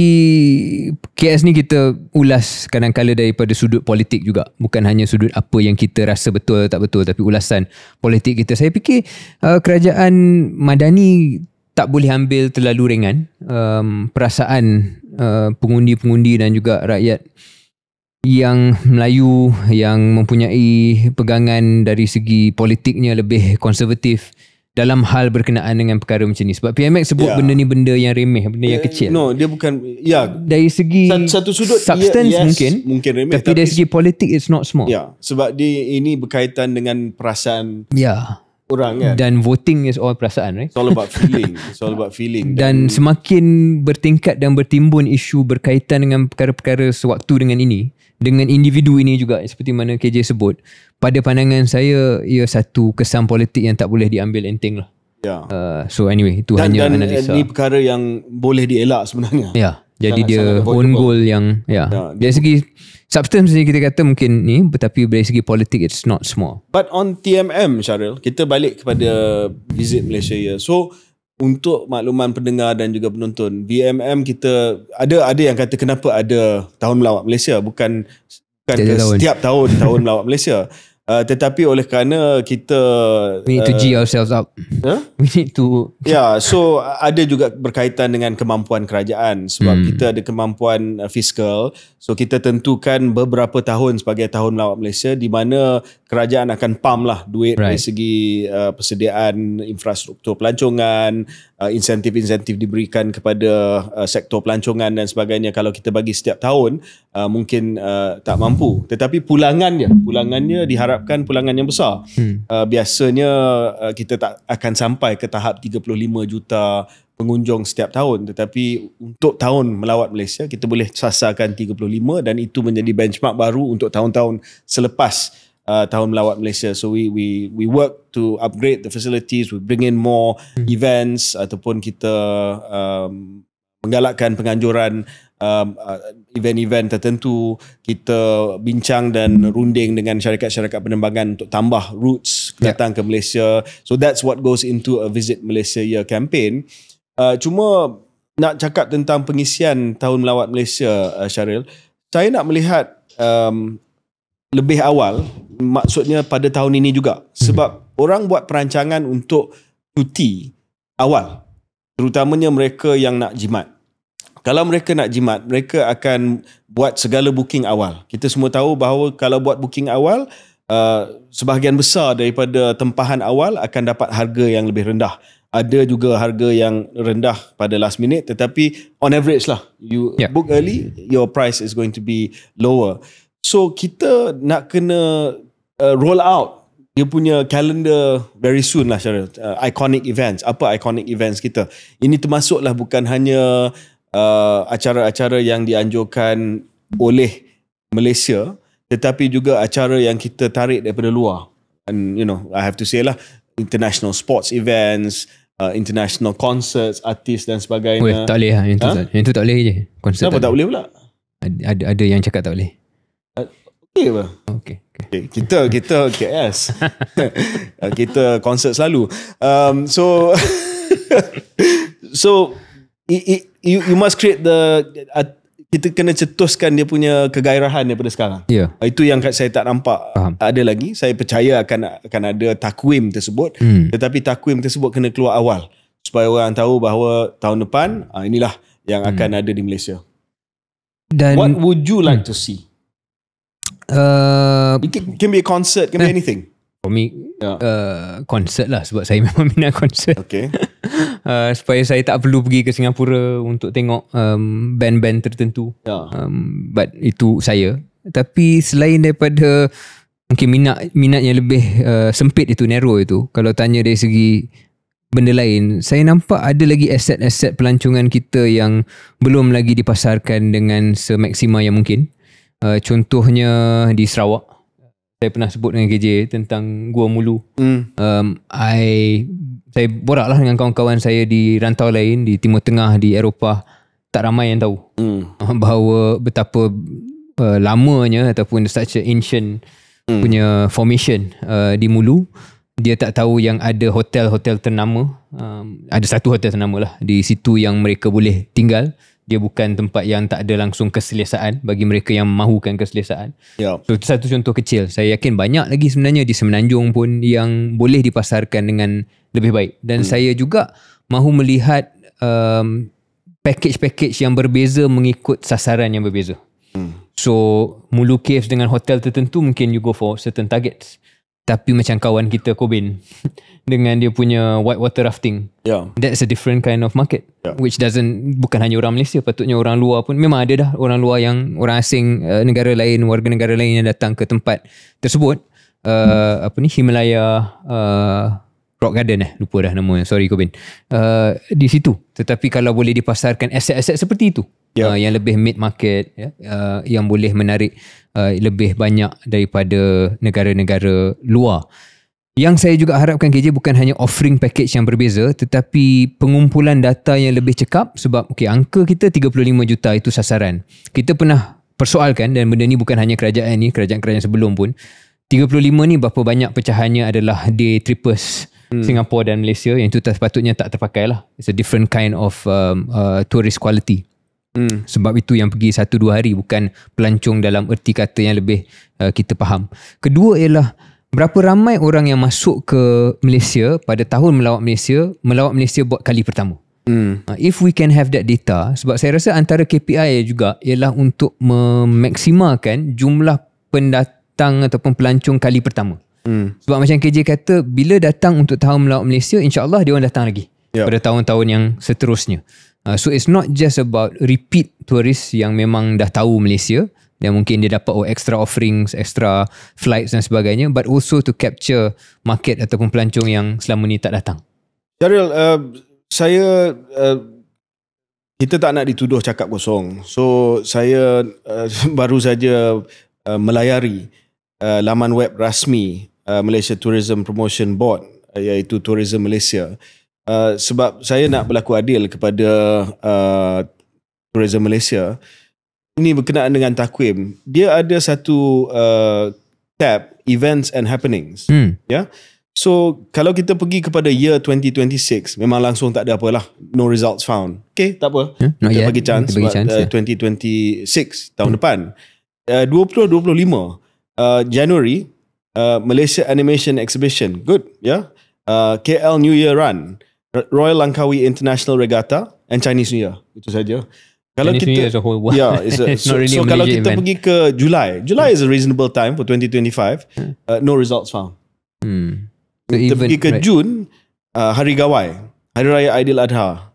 KS ni kita ulas kadang-kala daripada sudut politik juga, bukan hanya sudut apa yang kita rasa betul tak betul, tapi ulasan politik kita. Saya fikir kerajaan Madani tak boleh ambil terlalu ringan perasaan pengundi-pengundi dan juga rakyat yang Melayu yang mempunyai pegangan dari segi politiknya lebih konservatif dalam hal berkenaan dengan perkara macam ni. Sebab PMX sebut benda ni benda yang remeh, benda yang kecil. No, dia bukan, dari segi satu sudut substance mungkin remeh, tapi dari segi politik it's not small. Sebab dia ini berkaitan dengan perasaan orang kan. Dan voting is all perasaan, right? It's all about feeling. It's all about feeling. Dan semakin bertingkat dan bertimbun isu berkaitan dengan perkara-perkara sewaktu dengan ini, dengan individu ini juga, seperti mana KJ sebut, pada pandangan saya ia satu kesan politik yang tak boleh diambil enteng lah. So anyway, itu hanya analisa. Dan ini perkara yang boleh dielak sebenarnya. Jadi dia own goal yang dari segi substance kita kata mungkin ni, tetapi dari segi politik it's not small. But on TMM, Syaril, kita balik kepada visit Malaysia ya. So untuk makluman pendengar dan juga penonton, VMM kita ada yang kata kenapa ada Tahun Melawat Malaysia, bukan setiap tahun Melawat Malaysia. Tetapi oleh kerana kita we need to G ourselves up. We need to so ada juga berkaitan dengan kemampuan kerajaan, sebab kita ada kemampuan fiskal. So kita tentukan beberapa tahun sebagai Tahun Melawat Malaysia, di mana kerajaan akan pump lah duit dari segi persediaan infrastruktur pelancongan, insentif-insentif diberikan kepada sektor pelancongan dan sebagainya. Kalau kita bagi setiap tahun mungkin tak mampu, tetapi pulangannya diharapkan pulangan yang besar. Biasanya kita tak akan sampai ke tahap 35 juta pengunjung setiap tahun, tetapi untuk Tahun Melawat Malaysia kita boleh sasarkan 35, dan itu menjadi benchmark baru untuk tahun-tahun selepas Tahun Melawat Malaysia. So we work to upgrade the facilities, we bring in more events, ataupun kita menggalakkan penganjuran event-event tertentu. Kita bincang dan runding dengan syarikat-syarikat penerbangan untuk tambah routes datang ke Malaysia. So that's what goes into a Visit Malaysia Year campaign. Cuma nak cakap tentang pengisian Tahun Melawat Malaysia, Syaril, saya nak melihat lebih awal, maksudnya pada tahun ini juga, sebab orang buat perancangan untuk cuti awal, terutamanya mereka yang nak jimat. Kalau mereka nak jimat, mereka akan buat segala booking awal. Kita semua tahu bahawa kalau buat booking awal, sebahagian besar daripada tempahan awal akan dapat harga yang lebih rendah. Ada juga harga yang rendah pada last minute, tetapi on average lah, you book early, your price is going to be lower. So kita nak kena roll out dia punya calendar very soon lah, Syaril. Iconic events. Apa iconic events kita? Ini termasuklah bukan hanya acara-acara yang dianjurkan oleh Malaysia, tetapi juga acara yang kita tarik daripada luar. And you know, I have to say lah, international sports events, international concerts, artis dan sebagainya. Tak boleh lah. Yang tu tak boleh je. Konsert kenapa tak boleh pula? Ada yang cakap tak boleh. Okay apa? Okay. Kita KS. Kita konsert selalu. So you must create kita kena cetuskan dia punya kegairahan daripada sekarang. Itu yang saya tak nampak ada lagi. Saya percaya akan ada takwim tersebut, tetapi takwim tersebut kena keluar awal supaya orang tahu bahawa tahun depan inilah yang akan ada di Malaysia. Dan what would you like to see? It can be a concert, can be anything. For me, konsert lah, sebab saya memang minat konsert. Okay. Supaya saya tak perlu pergi ke Singapura untuk tengok band-band tertentu. But itu saya. Tapi selain daripada mungkin minat yang lebih sempit itu, narrow itu, kalau tanya dari segi benda lain, saya nampak ada lagi aset-aset pelancongan kita yang belum lagi dipasarkan dengan semaksima yang mungkin. Contohnya di Sarawak, saya pernah sebut dengan KJ tentang Gua Mulu. Saya borak lah dengan kawan-kawan saya di rantau lain, di Timur Tengah, di Eropah. Tak ramai yang tahu bahawa betapa lamanya ataupun such a ancient punya formation di Mulu. Dia tak tahu yang ada hotel-hotel ternama. Ada satu hotel ternama lah di situ yang mereka boleh tinggal. Dia bukan tempat yang tak ada langsung keselesaan bagi mereka yang mahukan keselesaan. So itu satu contoh kecil. Saya yakin banyak lagi sebenarnya di Semenanjung pun yang boleh dipasarkan dengan lebih baik. Dan saya juga mahu melihat package-package yang berbeza mengikut sasaran yang berbeza. So Mulu Caves dengan hotel tertentu mungkin you go for certain targets. Tapi macam kawan kita Kobin dengan dia punya whitewater rafting, that's a different kind of market, which bukan hanya orang Malaysia, patutnya orang luar pun, memang ada dah orang luar yang orang asing, negara lain, warga negara lain yang datang ke tempat tersebut. Himalaya Rock Garden, lupa dah namanya, sorry Kobin, di situ. Tetapi kalau boleh dipasarkan aset-aset seperti itu, yang lebih mid market, yang boleh menarik lebih banyak daripada negara-negara luar. Yang saya juga harapkan KJ bukan hanya offering package yang berbeza, tetapi pengumpulan data yang lebih cekap. Sebab angka kita 35 juta itu sasaran. Kita pernah persoalkan, dan benda ni bukan hanya kerajaan ni, kerajaan-kerajaan sebelum pun, 35 ni berapa banyak pecahannya adalah day trippers Singapura dan Malaysia, yang itu sepatutnya tak terpakai lah. It's a different kind of tourist quality. Sebab itu yang pergi 1-2 hari, bukan pelancong dalam erti kata yang lebih kita faham. Kedua ialah berapa ramai orang yang masuk ke Malaysia pada tahun melawat Malaysia buat kali pertama. If we can have that data, sebab saya rasa antara KPI juga ialah untuk memaksimalkan jumlah pendatang ataupun pelancong kali pertama. Sebab macam KJ kata, bila datang untuk tahun melawat Malaysia, insyaAllah dia orang datang lagi pada tahun-tahun yang seterusnya. So it's not just about repeat tourist yang memang dah tahu Malaysia dan mungkin dia dapat extra offerings, extra flights dan sebagainya, but also to capture market ataupun pelancong yang selama ni tak datang. Syaril, kita tak nak dituduh cakap kosong. So saya baru saja melayari laman web rasmi Malaysia Tourism Promotion Board, iaitu Tourism Malaysia. Sebab saya nak berlaku adil kepada Tourism Malaysia. Ini berkenaan dengan takwim. Dia ada satu tab Events and Happenings. So kalau kita pergi kepada year 2026, memang langsung tak ada apalah, no results found. Okay, tak apa, kita bagi chance, 2026 tahun depan. 2025 January, Malaysia Animation Exhibition, good, KL New Year Run, Royal Langkawi International Regatta, and Chinese New Year. Itu saja. Kalau Chinese New Year is a whole world. So kalau kita pergi ke July is a reasonable time for 2025. No results found. So kita pergi ke Jun, Hari Gawai, Hari Raya Aidiladha,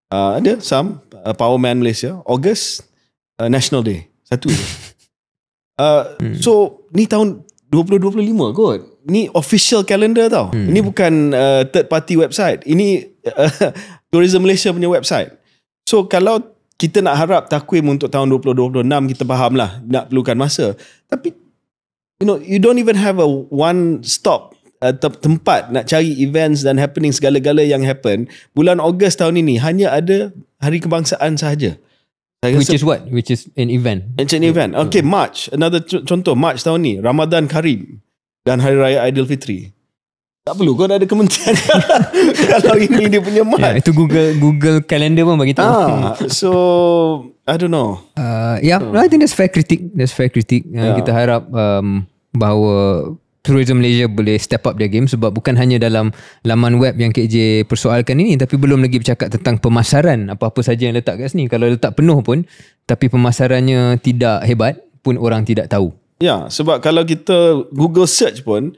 ada some Power Man Malaysia. August, National Day, satu je. So ni tahun 2025 kot. Ni official calendar tau. Ini bukan third party website. Ini Tourism Malaysia punya website. So kalau kita nak harap takwim untuk tahun 2026, kita faham lah nak perlukan masa. Tapi you don't even have a one stop tempat nak cari events dan happening segala-gala yang happen. Bulan Ogos tahun ini hanya ada Hari Kebangsaan sahaja. Which is an event. It's an event. Okay, March. Another contoh, March tahun ni, Ramadan Karim dan Hari Raya Aidilfitri. Tak perlu kau dah ada kementerian kalau ini dia punya mat. Itu Google Calendar pun bagi tahu. So I don't know. I think that's fair critique. Kita harap bahawa Tourism Malaysia boleh step up their game, sebab bukan hanya dalam laman web yang KJ persoalkan ini, tapi belum lagi bercakap tentang pemasaran apa-apa saja yang letak kat sini. Kalau letak penuh pun tapi pemasarannya tidak hebat pun orang tidak tahu. Ya, sebab kalau kita Google search pun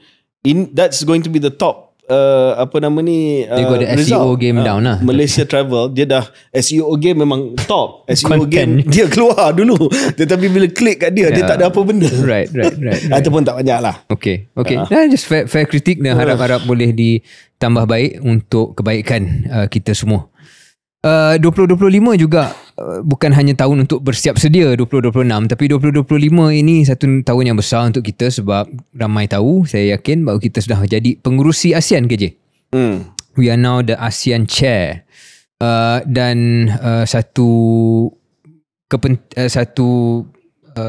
that's going to be the top They got the SEO game down lah. Malaysia Travel, dia dah SEO game memang top. SEO Content. game dia keluar dulu, tetapi bila klik kat dia tak ada apa benda. Right. Ataupun tak banyak lah. Okay. Just fair kritik dan harap-harap boleh ditambah baik untuk kebaikan kita semua. 2025 juga bukan hanya tahun untuk bersiap sedia 2026, tapi 2025 ini satu tahun yang besar untuk kita, sebab ramai tahu, saya yakin bahawa kita sudah jadi pengerusi ASEAN KJ. We are now the ASEAN chair. Dan satu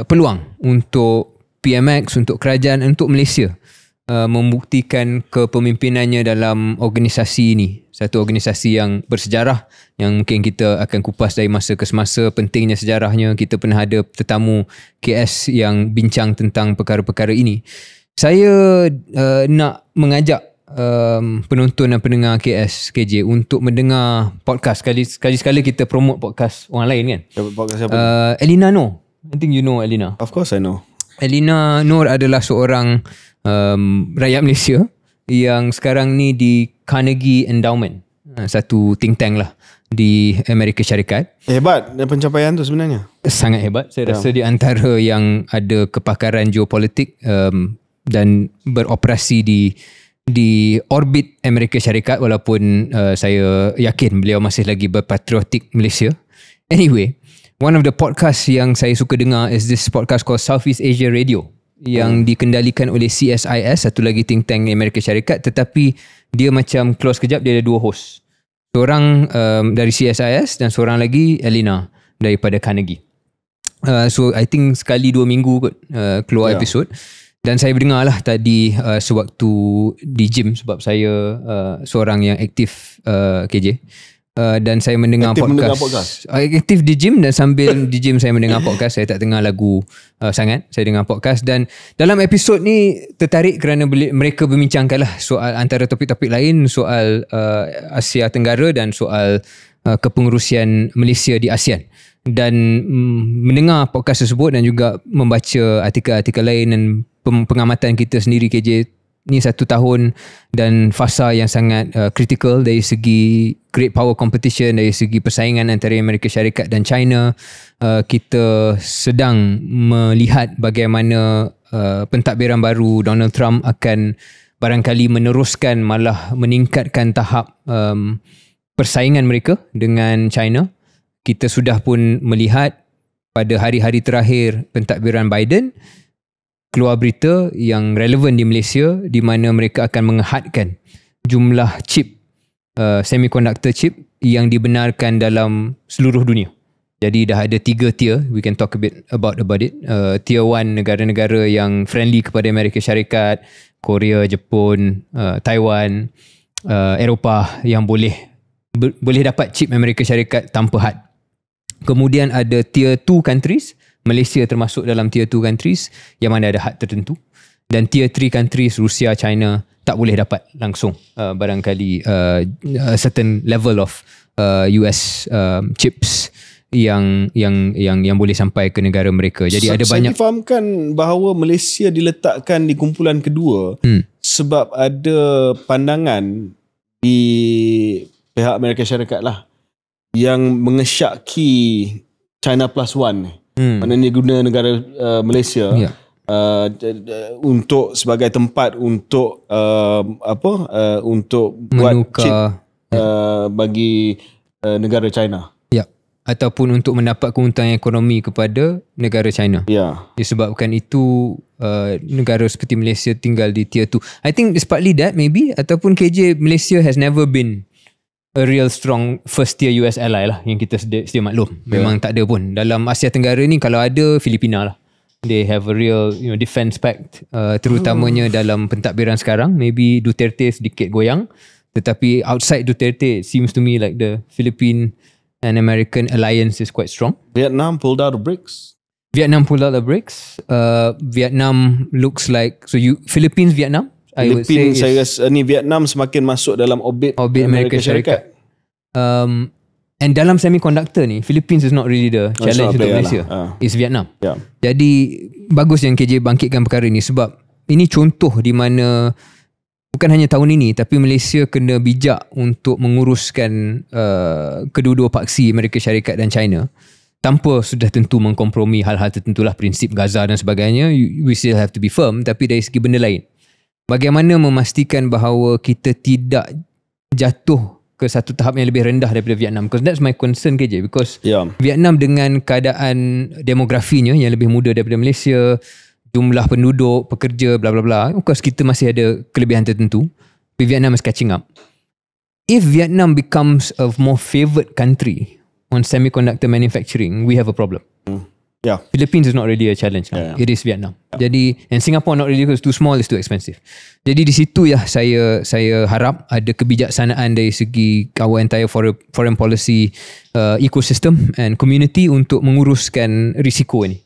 peluang untuk PMX, untuk kerajaan, untuk Malaysia membuktikan kepemimpinannya dalam organisasi ini. Satu organisasi yang bersejarah, yang mungkin kita akan kupas dari masa ke semasa pentingnya sejarahnya. Kita pernah ada tetamu KS yang bincang tentang perkara-perkara ini. Saya nak mengajak penonton dan pendengar KJ untuk mendengar podcast. Sekali-sekala kita promote podcast orang lain kan. Podcast siapa? Elina Noor. I think you know Elina. Of course I know. Elina Noor adalah seorang rakyat Malaysia yang sekarang ni di Carnegie Endowment, satu think tank lah di Amerika Syarikat. Hebat pencapaian tu sebenarnya. Sangat hebat. Saya rasa di antara yang ada kepakaran geopolitik dan beroperasi di orbit Amerika Syarikat, walaupun saya yakin beliau masih lagi berpatriotik Malaysia. Anyway, one of the podcast yang saya suka dengar is this podcast called Southeast Asia Radio, yang dikendalikan oleh CSIS, satu lagi think tank Amerika Syarikat, tetapi dia macam close kejap, dia ada dua host. Seorang dari CSIS dan seorang lagi Elina daripada Carnegie. So I think sekali 2 minggu kot keluar episod. Dan saya berdengar lah tadi sewaktu di gym, sebab saya seorang yang aktif KJ. Dan saya mendengar podcast. Aktif di gym, dan sambil di gym saya mendengar podcast. Saya tak dengar lagu sangat, saya dengar podcast. Dan dalam episod ni tertarik kerana mereka berbincangkan lah soal, antara topik-topik lain, soal Asia Tenggara dan soal kepengerusian Malaysia di ASEAN. Dan mendengar podcast tersebut dan juga membaca artikel-artikel lain dan pengamatan kita sendiri KJ, ni 1 tahun dan fasa yang sangat critical dari segi great power competition, dari segi persaingan antara Amerika Syarikat dan China. Kita sedang melihat bagaimana pentadbiran baru Donald Trump akan barangkali meneruskan, malah meningkatkan tahap persaingan mereka dengan China. Kita sudah pun melihat pada hari-hari terakhir pentadbiran Biden, keluar berita yang relevan di Malaysia di mana mereka akan menghadkan jumlah chip, semiconductor chip yang dibenarkan dalam seluruh dunia. Jadi dah ada 3 tier. We can talk a bit about it. Tier 1 negara-negara yang friendly kepada Amerika Syarikat, Korea, Jepun, Taiwan, Eropah, yang boleh dapat chip Amerika Syarikat tanpa had. Kemudian ada tier 2 countries, Malaysia termasuk dalam tier 2 countries yang mana ada had tertentu. Dan tier 3 countries, Rusia, China, tak boleh dapat langsung barangkali certain level of US chips yang boleh sampai ke negara mereka. Jadi ada banyak. Saya difahamkan bahawa Malaysia diletakkan di kumpulan kedua sebab ada pandangan di pihak Amerika Syarikat lah yang mengesyaki China Plus One. Maknanya guna negara Malaysia untuk sebagai tempat untuk untuk buat chip bagi negara China. Ataupun untuk mendapat keuntungan ekonomi kepada negara China. Disebabkan itu negara seperti Malaysia tinggal di tier 2. I think it's partly that maybe, ataupun KJ, Malaysia has never been a real strong first tier US ally lah, yang kita sedia maklum. Memang tak ada pun. Dalam Asia Tenggara ni kalau ada, Filipina lah. They have a real defense pact, terutamanya dalam pentadbiran sekarang. Maybe Duterte sedikit goyang, tetapi outside Duterte, it seems to me like the Philippine and American alliance is quite strong. Vietnam pulled out of BRICS. Vietnam pulled out of BRICS. Vietnam looks like Philippines, Vietnam. I would say saya rasa ni Vietnam semakin masuk dalam orbit Amerika Syarikat. And dalam semiconductor ni, Philippines is not really the challenge untuk Malaysia. It's Vietnam. Yeah. Jadi bagus yang KJ bangkitkan perkara ni sebab ini contoh di mana bukan hanya tahun ini tapi Malaysia kena bijak untuk menguruskan kedua-dua paksi Amerika Syarikat dan China tanpa sudah tentu mengkompromi hal-hal tertentulah, prinsip Gaza dan sebagainya. We still have to be firm, tapi dari segi benda lain, bagaimana memastikan bahawa kita tidak jatuh ke satu tahap yang lebih rendah daripada Vietnam, because that's my concern KJ, because Vietnam dengan keadaan demografinya yang lebih muda daripada Malaysia, jumlah penduduk, pekerja, bla bla bla, of course kita masih ada kelebihan tertentu, but Vietnam is catching up. If Vietnam becomes a more favoured country on semiconductor manufacturing, we have a problem. Philippines is not really a challenge now. It is Vietnam. Jadi, and Singapore not really, because it's too small, it's too expensive. Jadi di situ ya saya harap ada kebijaksanaan dari segi our entire foreign policy ecosystem and community untuk menguruskan risiko ini.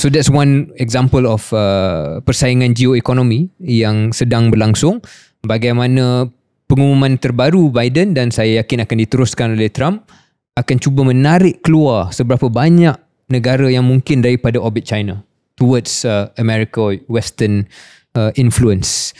So that's one example of persaingan geoekonomi yang sedang berlangsung. Bagaimana pengumuman terbaru Biden, dan saya yakin akan diteruskan oleh Trump, akan cuba menarik keluar seberapa banyak negara yang mungkin daripada orbit China towards America Western influence.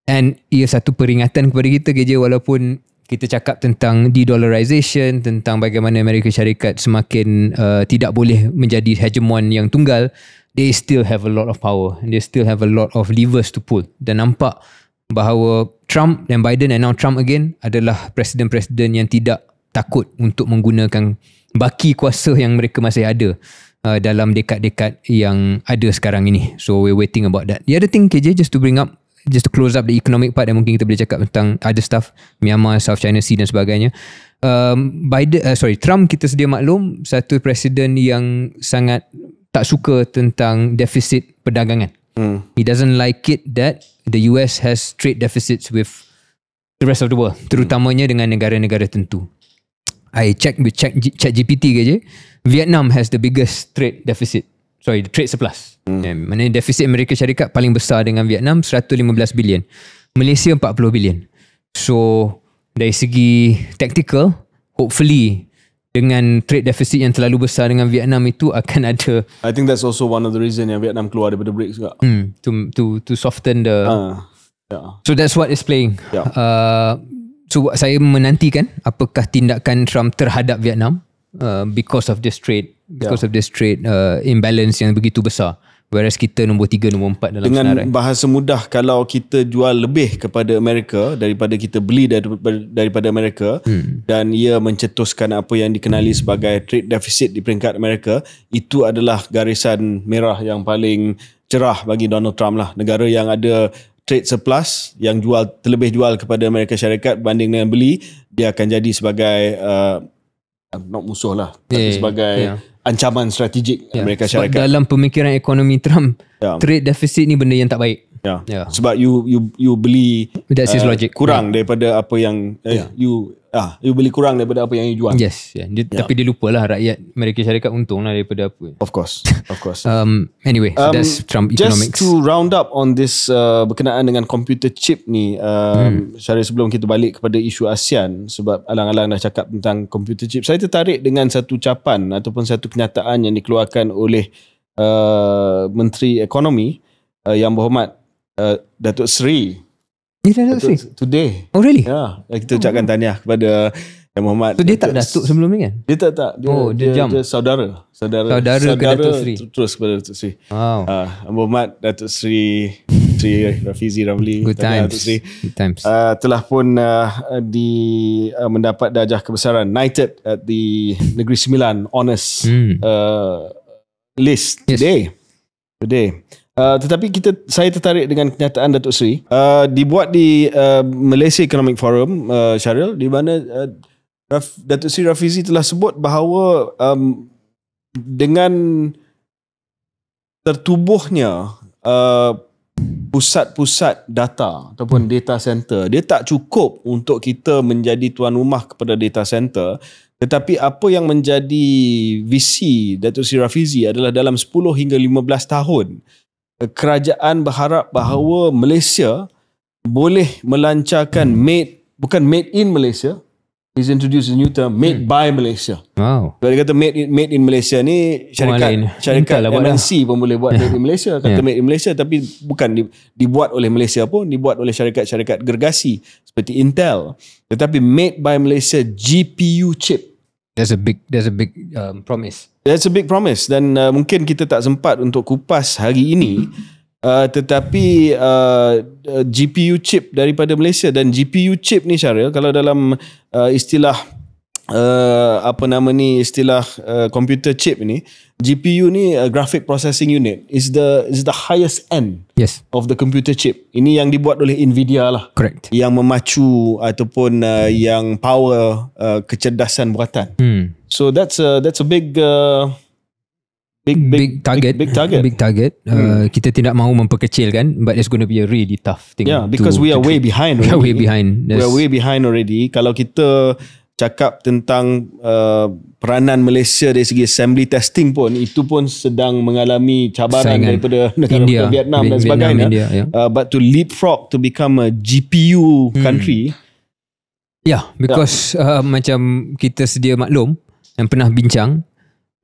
And ia satu peringatan kepada kita KJ, walaupun kita cakap tentang de-dollarization, tentang bagaimana Amerika Syarikat semakin tidak boleh menjadi hegemon yang tunggal, they still have a lot of power and they still have a lot of levers to pull. Dan nampak bahawa Trump dan Biden, and now Trump again, adalah presiden-presiden yang tidak takut untuk menggunakan baki kuasa yang mereka masih ada dalam dekad-dekad yang ada sekarang ini. So we're waiting about that. The other thing KJ, just to close up the economic part, dan mungkin kita boleh cakap tentang other stuff, Myanmar, South China Sea dan sebagainya. Trump, kita sedia maklum, satu presiden yang sangat tak suka tentang defisit perdagangan. He doesn't like it that the US has trade deficits with the rest of the world, terutamanya dengan negara-negara tertentu. I check with ChatGPT KJ, Vietnam has the biggest trade deficit. The trade surplus. Maknanya defisit Amerika Syarikat paling besar dengan Vietnam 115 bilion. Malaysia 40 bilion. So dari segi tactical, hopefully dengan trade deficit yang terlalu besar dengan Vietnam itu akan ada, I think that's also one of the reason yang Vietnam keluar daripada BRICS juga. To soften the So that's what is playing. So saya menantikan apakah tindakan Trump terhadap Vietnam because of this trade imbalance yang begitu besar, whereas kita nombor 3, nombor 4 dalam dengan senarai. Bahasa mudah, kalau kita jual lebih kepada Amerika daripada kita beli daripada Amerika, dan ia mencetuskan apa yang dikenali sebagai trade deficit di peringkat Amerika, itu adalah garisan merah yang paling cerah bagi Donald Trump lah. Negara yang ada trade surplus, yang terlebih jual kepada Amerika Syarikat berbanding dengan beli, dia akan jadi sebagai not musuh lah, tapi sebagai ancaman strategik Amerika Syarikat. Sebab dalam pemikiran ekonomi Trump, trade deficit ni benda yang tak baik. Sebab you beli that's his logic. Kurang daripada apa yang you beli kurang daripada apa yang you jual. Tapi dia lupalah rakyat Amerika Syarikat untung lah daripada apa. Of course. Anyway, so that's Trump economics. Just to round up on this berkenaan dengan computer chip ni, Syaril, sebelum kita balik kepada isu ASEAN, sebab alang-alang dah cakap tentang computer chip, saya tertarik dengan satu ucapan ataupun satu kenyataan yang dikeluarkan oleh Menteri Ekonomi Yang Berhormat Datuk Seri today. Oh really? Kita ucapkan tahniah kepada Yang Berhormat. So dia tak datuk sebelum ni kan? Dia tak. Dia saudara ke Datuk Seri. Terus kepada Datuk Seri. Wow. Yang Berhormat Datuk Seri Rafizi Ramli. Good times. Datuk Seri. Good times. Telah pun mendapat darjah kebesaran Knighted at the Negeri Sembilan Honours list today. Tetapi saya tertarik dengan kenyataan Datuk Seri dibuat di Malaysia Economic Forum, Syaril, di mana Datuk Seri Rafizi telah sebut bahawa dengan tertubuhnya pusat-pusat data ataupun data center, dia tak cukup untuk kita menjadi tuan rumah kepada data center, tetapi apa yang menjadi visi Datuk Seri Rafizi adalah dalam 10 hingga 15 tahun kerajaan berharap bahawa Malaysia boleh melancarkan bukan made in Malaysia. He's introduced a new term, made by Malaysia. Wow. Kalau dia kata made in Malaysia ni, syarikat MNC pun boleh buat made in Malaysia. Kata made in Malaysia, tapi bukan dibuat oleh Malaysia pun, dibuat oleh syarikat-syarikat gergasi seperti Intel. Tetapi made by Malaysia GPU chip. That's a big promise. That's a big promise, dan mungkin kita tak sempat untuk kupas hari ini. Tetapi GPU chip daripada Malaysia, dan GPU chip ni Syaril, kalau dalam istilah istilah computer chip ni, GPU ni graphic processing unit is the highest end of the computer chip. Ini yang dibuat oleh Nvidia lah. Correct. Yang memacu ataupun yang power kecerdasan buatan. So that's a big target. Big target. Kita tidak mahu memperkecilkan, but it's going to be a really tough thing. Yeah, because we are way behind. We are way behind. We are way behind already. Kalau kita cakap tentang peranan Malaysia dari segi assembly testing pun, itu pun sedang mengalami cabaran daripada negara India, Vietnam dan sebagainya. India, yeah. But to leapfrog to become a GPU country. Yeah, because macam kita sedia maklum yang pernah bincang,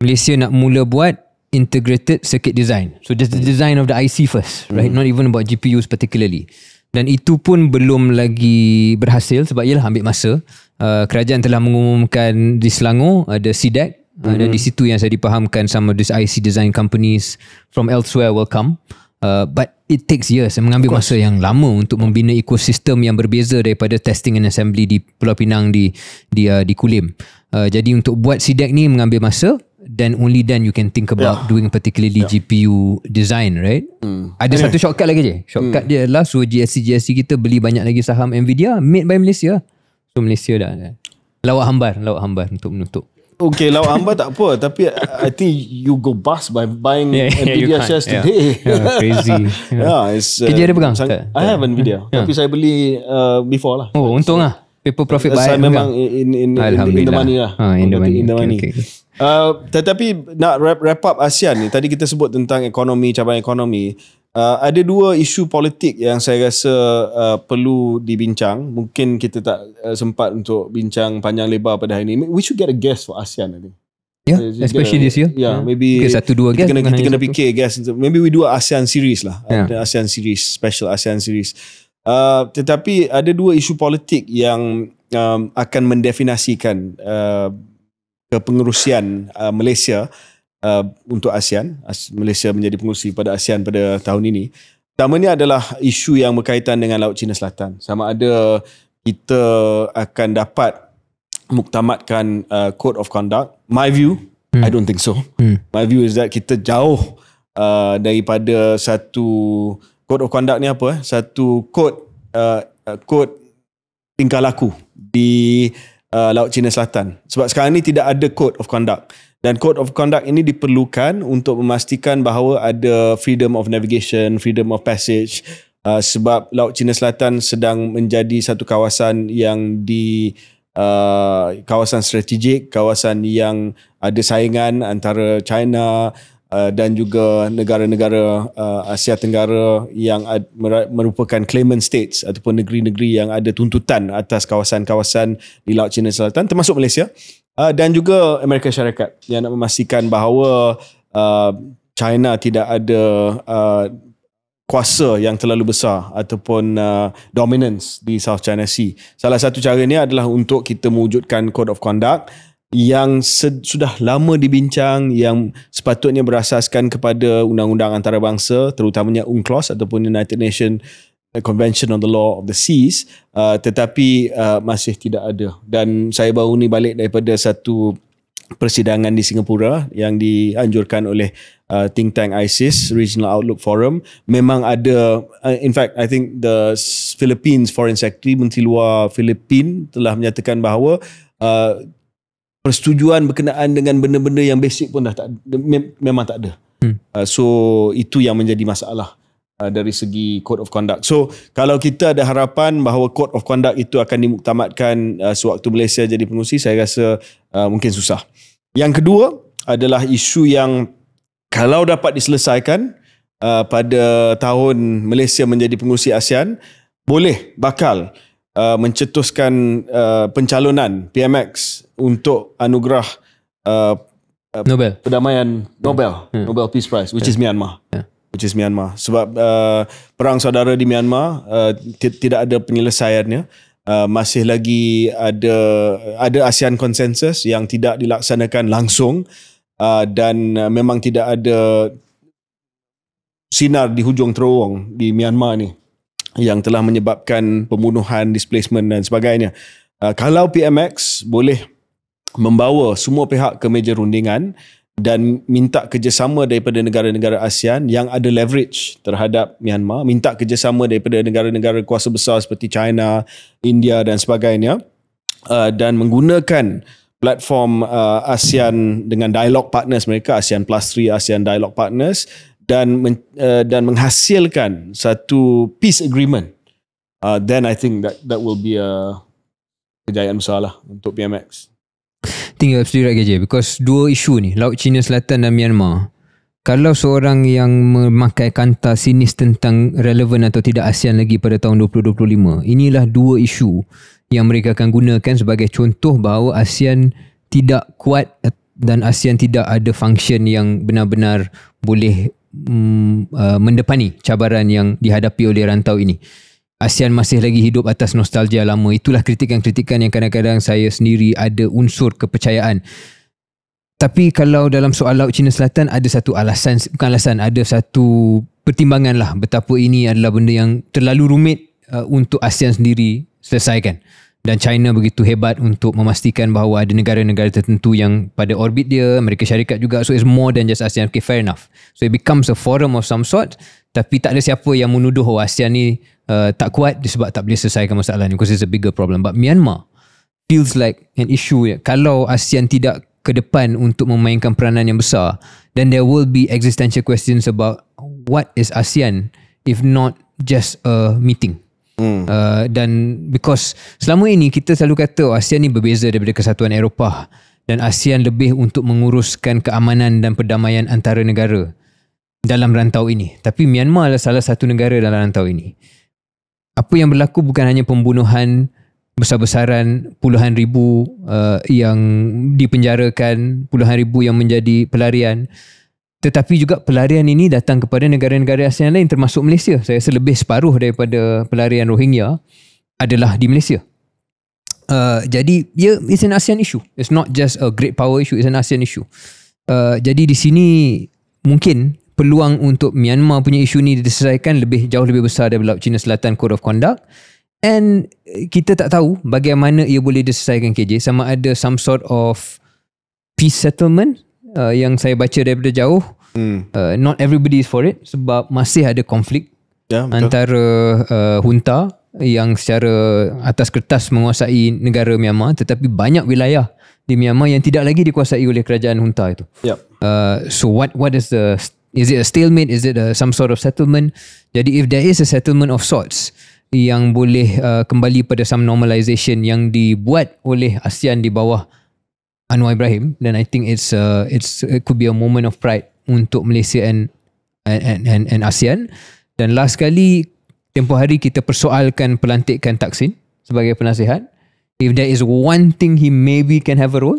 Malaysia nak mula buat integrated circuit design. So just the design of the IC first, right? Not even about GPUs particularly. Dan itu pun belum lagi berhasil sebab ialah ambil masa. Kerajaan telah mengumumkan di Selangor ada SIDEC, dan di situ yang saya dipahamkan some of these IC design companies from elsewhere will come. But it takes years, mengambil masa yang lama untuk membina ekosistem yang berbeza daripada testing and assembly di Pulau Pinang, di Kulim. Jadi untuk buat SIDEC ni mengambil masa, then only then you can think about doing particularly GPU design, right? Ada satu shortcut lagi je. Shortcut dia adalah suruh GSC kita beli banyak lagi saham Nvidia made by Malaysia. So Malaysia dah lawak hambar untuk menutup. Okay, lawak hambar tak apa, tapi I think you go bust by buying Nvidia shares today. Crazy. Kerja ada pegang? I have Nvidia, tapi saya beli before lah. Oh, untung lah. Paper profit baik. Saya memang in the money lah. In the money. Okay. Tetapi nak wrap up ASEAN ni, tadi kita sebut tentang ekonomi, cabaran ekonomi. Ada dua isu politik yang saya rasa perlu dibincang. Mungkin kita tak sempat untuk bincang panjang lebar pada hari ini. We should get a guest for ASEAN, I think. Yeah, especially this year. Yeah, maybe satu dua guest. Kita kena fikir guest. Maybe we do a ASEAN series lah. ASEAN series, special ASEAN series. Tetapi ada dua isu politik yang akan mendefinisikan kepengerusian Malaysia untuk ASEAN. Malaysia menjadi pengerusi pada ASEAN pada tahun ini. Pertamanya adalah isu yang berkaitan dengan Laut Cina Selatan. Sama ada kita akan dapat muktamadkan Code of Conduct. My view, I don't think so. My view is that kita jauh daripada satu Code of Conduct ni apa? Satu code tingkah laku di Laut Cina Selatan. Sebab sekarang ni tidak ada Code of Conduct. Dan Code of Conduct ini diperlukan untuk memastikan bahawa ada freedom of navigation, freedom of passage, sebab Laut Cina Selatan sedang menjadi satu kawasan yang kawasan strategik, kawasan yang ada saingan antara China dan juga negara-negara Asia Tenggara yang merupakan claimant states ataupun negeri-negeri yang ada tuntutan atas kawasan-kawasan di Laut Cina Selatan, termasuk Malaysia. Dan juga Amerika Syarikat yang nak memastikan bahawa China tidak ada kuasa yang terlalu besar ataupun dominance di South China Sea. Salah satu cara ni adalah untuk kita mewujudkan Code of Conduct yang sudah lama dibincang, yang sepatutnya berasaskan kepada undang-undang antarabangsa, terutamanya UNCLOS ataupun United Nations Convention on the Law of the Seas, tetapi masih tidak ada. Dan saya baru ni balik daripada satu persidangan di Singapura yang dianjurkan oleh think tank ISIS, Regional Outlook Forum. Memang ada, in fact I think the Philippines Foreign Secretary, Menteri Luar Filipin telah menyatakan bahawa persetujuan berkenaan dengan benda-benda yang basic pun dah memang tak ada. So itu yang menjadi masalah dari segi code of conduct. So kalau kita ada harapan bahawa code of conduct itu akan dimuktamadkan sewaktu Malaysia jadi pengerusi, saya rasa mungkin susah. Yang kedua adalah isu yang kalau dapat diselesaikan pada tahun Malaysia menjadi pengerusi ASEAN, bakal mencetuskan pencalonan PMX untuk anugerah Nobel perdamaian Nobel Peace Prize, which is Myanmar. Sebab perang saudara di Myanmar tidak ada penyelesaiannya. Masih lagi ada ASEAN Consensus yang tidak dilaksanakan langsung, dan memang tidak ada sinar di hujung terowong di Myanmar ni yang telah menyebabkan pembunuhan, displacement dan sebagainya. Kalau PMX boleh membawa semua pihak ke meja rundingan dan minta kerjasama daripada negara-negara ASEAN yang ada leverage terhadap Myanmar, minta kerjasama daripada negara-negara kuasa besar seperti China, India dan sebagainya, dan menggunakan platform ASEAN dengan dialog partners mereka, ASEAN Plus 3, ASEAN Dialogue Partners, dan menghasilkan satu peace agreement, then I think that will be a kejayaan besar lah untuk PMX. Tinggal absolutely right KJ, because dua isu ni, Laut Cina Selatan dan Myanmar, kalau seorang yang memakai kanta sinis tentang relevan atau tidak ASEAN lagi pada tahun 2025, inilah dua isu yang mereka akan gunakan sebagai contoh bahawa ASEAN tidak kuat dan ASEAN tidak ada function yang benar-benar boleh mendepani cabaran yang dihadapi oleh rantau ini. ASEAN masih lagi hidup atas nostalgia lama. Itulah kritikan-kritikan yang kadang-kadang saya sendiri ada unsur kepercayaan. Tapi kalau dalam soal Laut Cina Selatan ada satu alasan, bukan alasan, ada satu pertimbangan lah betapa ini adalah benda yang terlalu rumit untuk ASEAN sendiri selesaikan. Dan China begitu hebat untuk memastikan bahawa ada negara-negara tertentu yang pada orbit dia, Amerika Syarikat juga. So it's more than just ASEAN. Okay, fair enough. So it becomes a forum of some sort. Tapi tak ada siapa yang menuduh ASEAN ni tak kuat sebab tak boleh selesaikan masalah ni, because it's a bigger problem. But Myanmar feels like an issue. Kalau ASEAN tidak ke depan untuk memainkan peranan yang besar, then there will be existential questions about what is ASEAN if not just a meeting. Dan because selama ini kita selalu kata ASEAN ni berbeza daripada Kesatuan Eropah, dan ASEAN lebih untuk menguruskan keamanan dan perdamaian antara negara dalam rantau ini. Tapi Myanmar adalah salah satu negara dalam rantau ini. Apa yang berlaku bukan hanya pembunuhan besar-besaran, puluhan ribu yang dipenjarakan, puluhan ribu yang menjadi pelarian, tetapi juga pelarian ini datang kepada negara-negara ASEAN lain termasuk Malaysia. Saya rasa lebih separuh daripada pelarian Rohingya adalah di Malaysia. Jadi it's an ASEAN issue. It's not just a great power issue, it's an ASEAN issue. Jadi di sini mungkin peluang untuk Myanmar punya isu ni diselesaikan jauh lebih besar daripada Laut Cina Selatan Code of Conduct. And kita tak tahu bagaimana ia boleh diselesaikan KJ. Sama ada some sort of peace settlement yang saya baca daripada jauh. Not everybody is for it sebab masih ada konflik antara junta yang secara atas kertas menguasai negara Myanmar, tetapi banyak wilayah di Myanmar yang tidak lagi dikuasai oleh kerajaan junta itu. So what is it a stalemate? Is it some sort of settlement? Jadi if there is a settlement of sorts yang boleh kembali pada some normalization yang dibuat oleh ASEAN di bawah Anwar Ibrahim, then I think it could be a moment of pride untuk Malaysia and ASEAN. Dan last kali tempoh hari kita persoalkan pelantikan Thaksin sebagai penasihat. If there is one thing he maybe can have a role,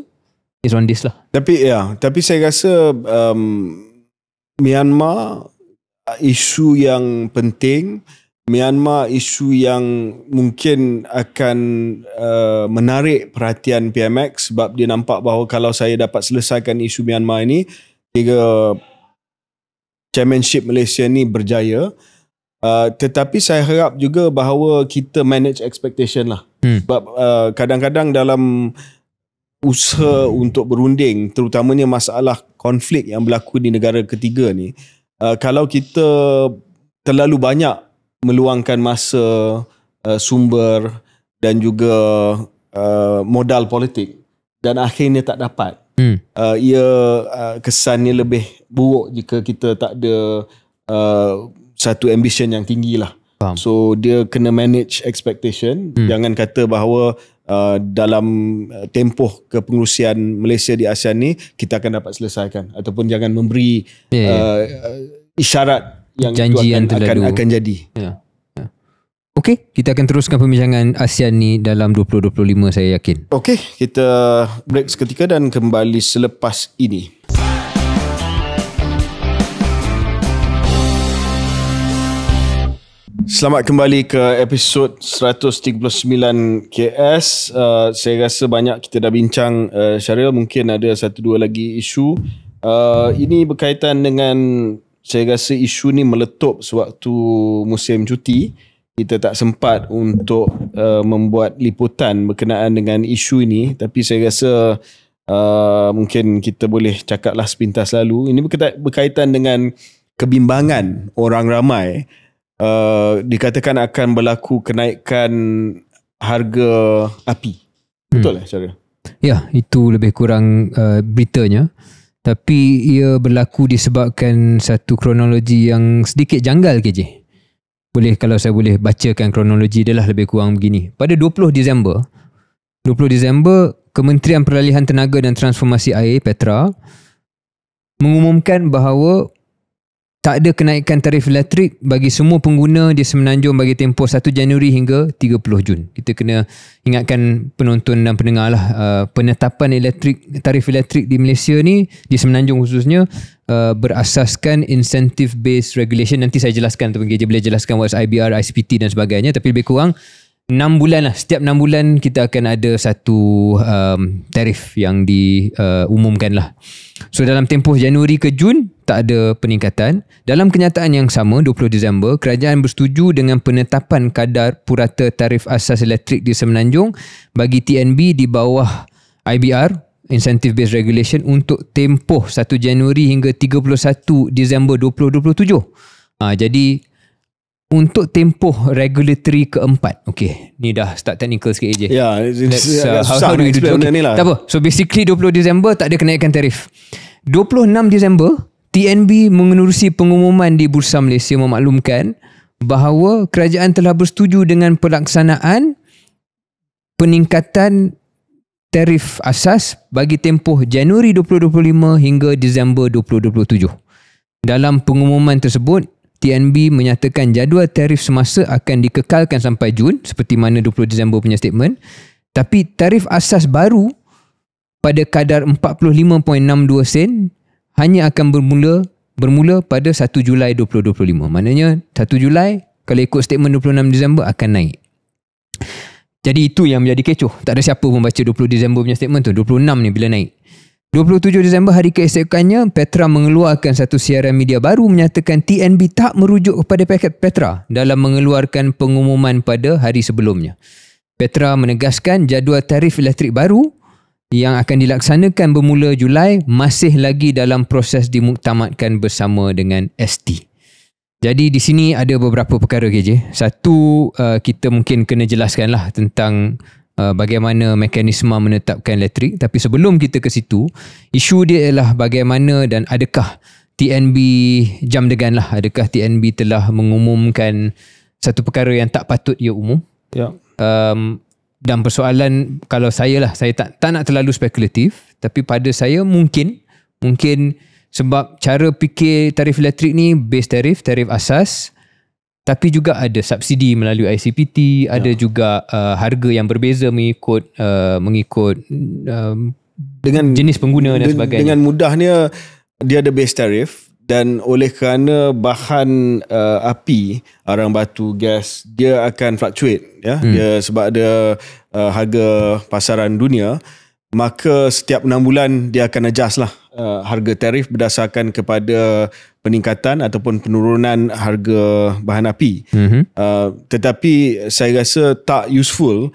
is on this lah. Tapi saya rasa Myanmar isu yang penting, Myanmar isu yang mungkin akan menarik perhatian PMX sebab dia nampak bahawa kalau saya dapat selesaikan isu Myanmar ini, kira chairmanship Malaysia ni berjaya. Tetapi saya harap juga bahawa kita manage expectation lah. Sebab kadang-kadang dalam usaha untuk berunding, terutamanya masalah konflik yang berlaku di negara ketiga ni, kalau kita terlalu banyak meluangkan masa, sumber dan juga modal politik dan akhirnya tak dapat ia kesannya lebih buruk jika kita tak ada satu ambition yang tinggi lah. Faham. So dia kena manage expectation. Jangan kata bahawa dalam tempoh kepengurusian Malaysia di ASEAN ni kita akan dapat selesaikan, ataupun jangan memberi isyarat yang janji itu akan jadi. Okey, kita akan teruskan perbincangan ASEAN ni dalam 2025 saya yakin. Okey, kita break seketika dan kembali selepas ini. Selamat kembali ke episod 139 KS. Saya rasa banyak kita dah bincang, Syaril. Mungkin ada satu dua lagi isu. Ini berkaitan dengan, saya rasa isu ni meletup sewaktu musim cuti. Kita tak sempat untuk membuat liputan berkenaan dengan isu ini, tapi saya rasa mungkin kita boleh cakaplah sepintas lalu. Ini berkaitan dengan kebimbangan orang ramai. Dikatakan akan berlaku kenaikan harga api. Betul lah Syaril? Ya, itu lebih kurang beritanya. Tapi ia berlaku disebabkan satu kronologi yang sedikit janggal KJ. Kalau saya boleh bacakan kronologi dia lah, lebih kurang begini. Pada 20 Disember, Kementerian Peralihan Tenaga dan Transformasi Air Petra mengumumkan bahawa tak ada kenaikan tarif elektrik bagi semua pengguna di Semenanjung bagi tempoh 1 Januari hingga 30 Jun. Kita kena ingatkan penonton dan pendengar lah, penetapan tarif elektrik di Malaysia ni, di Semenanjung khususnya, berasaskan incentive based regulation. Nanti saya jelaskan, Tuan KJ boleh jelaskan what's IBR, ICPT dan sebagainya. Tapi lebih kurang 6 bulan lah. Setiap 6 bulan kita akan ada satu tarif yang diumumkan lah. So dalam tempoh Januari ke Jun tak ada peningkatan. Dalam kenyataan yang sama, 20 Disember, kerajaan bersetuju dengan penetapan kadar purata tarif asas elektrik di Semenanjung bagi TNB di bawah IBR, Incentive Based Regulation, untuk tempoh 1 Januari hingga 31 Disember 2027. Jadi untuk tempoh regulatory keempat. Okay, ni dah start technical sikit je. Ya, how do we do it? Okay. Tak apa. So basically 20 Disember tak ada kenaikan tarif. 26 Disember, TNB mengenerusi pengumuman di Bursa Malaysia memaklumkan bahawa kerajaan telah bersetuju dengan pelaksanaan peningkatan tarif asas bagi tempoh Januari 2025 hingga Disember 2027. Dalam pengumuman tersebut, TNB menyatakan jadual tarif semasa akan dikekalkan sampai Jun seperti mana 20 Disember punya statement, tapi tarif asas baru pada kadar 45.62 sen hanya akan bermula pada 1 Julai 2025. Maknanya 1 Julai kalau ikut statement 26 Disember akan naik. Jadi itu yang menjadi kecoh. Tak ada siapa pun baca 20 Disember punya statement tu. 26 ni bila naik. 27 Disember, hari keesokannya, Petra mengeluarkan satu siaran media baru menyatakan TNB tak merujuk kepada Petra dalam mengeluarkan pengumuman pada hari sebelumnya. Petra menegaskan jadual tarif elektrik baru yang akan dilaksanakan bermula Julai masih lagi dalam proses dimuktamadkan bersama dengan ST. Jadi di sini ada beberapa perkara KJ. Satu, kita mungkin kena jelaskanlah tentang bagaimana mekanisme menetapkan elektrik. Tapi sebelum kita ke situ, isu dia ialah bagaimana dan adakah TNB jam degan lah, adakah TNB telah mengumumkan satu perkara yang tak patut ia umum. Ya. Dan persoalan, kalau saya lah, saya tak nak terlalu spekulatif, tapi pada saya mungkin sebab cara fikir tarif elektrik ni base tarif asas, tapi juga ada subsidi melalui ICPT, ada juga harga yang berbeza mengikut dengan jenis pengguna dan sebagainya. Dengan mudahnya dia ada base tarif, dan oleh kerana bahan api, arang batu, gas, dia akan fluctuate ya. Dia sebab ada harga pasaran dunia, maka setiap 6 bulan dia akan adjust lah harga tarif berdasarkan kepada peningkatan ataupun penurunan harga bahan api. Tetapi saya rasa tak useful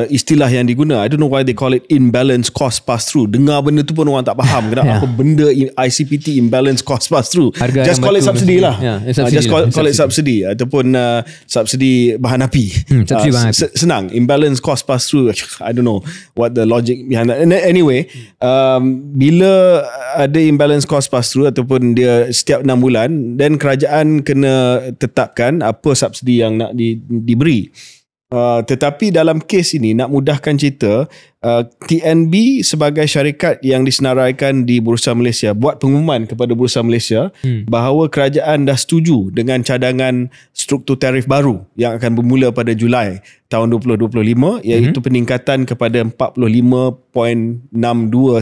istilah yang diguna. I don't know why they call it imbalance cost pass through. Dengar benda tu pun orang tak faham. Kenapa apa benda ICPT imbalance cost pass through. Just call it subsidy lah. Just call it subsidy ataupun subsidi bahan api. Senang. Imbalance cost pass through. I don't know what the logic behind that. Anyway, bila ada imbalance cost pass through ataupun dia setiap 6 bulan, then kerajaan kena tetapkan apa subsidi yang nak diberi. Tetapi dalam kes ini, nak mudahkan cerita, TNB sebagai syarikat yang disenaraikan di Bursa Malaysia buat pengumuman kepada Bursa Malaysia bahawa kerajaan dah setuju dengan cadangan struktur tarif baru yang akan bermula pada Julai tahun 2025, iaitu peningkatan kepada 45.62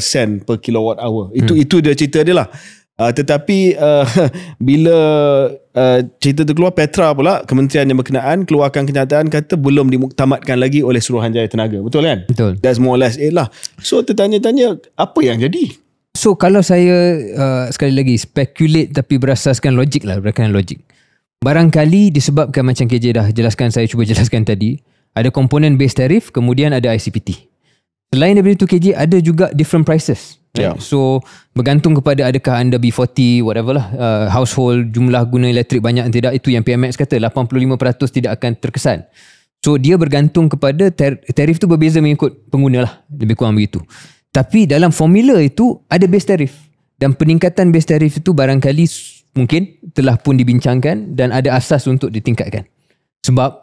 sen per kilowatt hour. Itu dia cerita dia lah. Tetapi bila cerita tu keluar, Petra pula, kementerian yang berkenaan, keluarkan kenyataan kata belum dimuktamadkan lagi oleh Suruhanjaya Tenaga. Betul kan? Betul. That's more or less it lah. So tertanya-tanya, apa yang jadi? So kalau saya sekali lagi speculate tapi berasaskan logik lah, berdasarkan logik. Barangkali disebabkan macam KJ dah jelaskan, saya cuba jelaskan tadi, ada komponen base tariff, kemudian ada ICPT. Selain daripada itu KJ, ada juga different prices. Right? So bergantung kepada adakah anda B40 whatever lah, household, jumlah guna elektrik banyak atau tidak, itu yang PMX kata 85% tidak akan terkesan. So dia bergantung kepada tarif tu berbeza mengikut pengguna lah, lebih kurang begitu. Tapi dalam formula itu ada base tariff, dan peningkatan base tariff itu barangkali mungkin telah pun dibincangkan dan ada asas untuk ditingkatkan. Sebab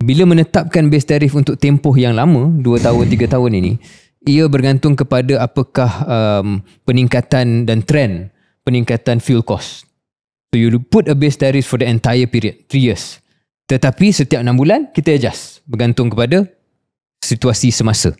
bila menetapkan base tariff untuk tempoh yang lama, 2 tahun 3 tahun ini, ia bergantung kepada apakah peningkatan dan trend peningkatan fuel cost. So you put a base tariff for the entire period, 3 years. Tetapi setiap 6 bulan kita adjust bergantung kepada situasi semasa.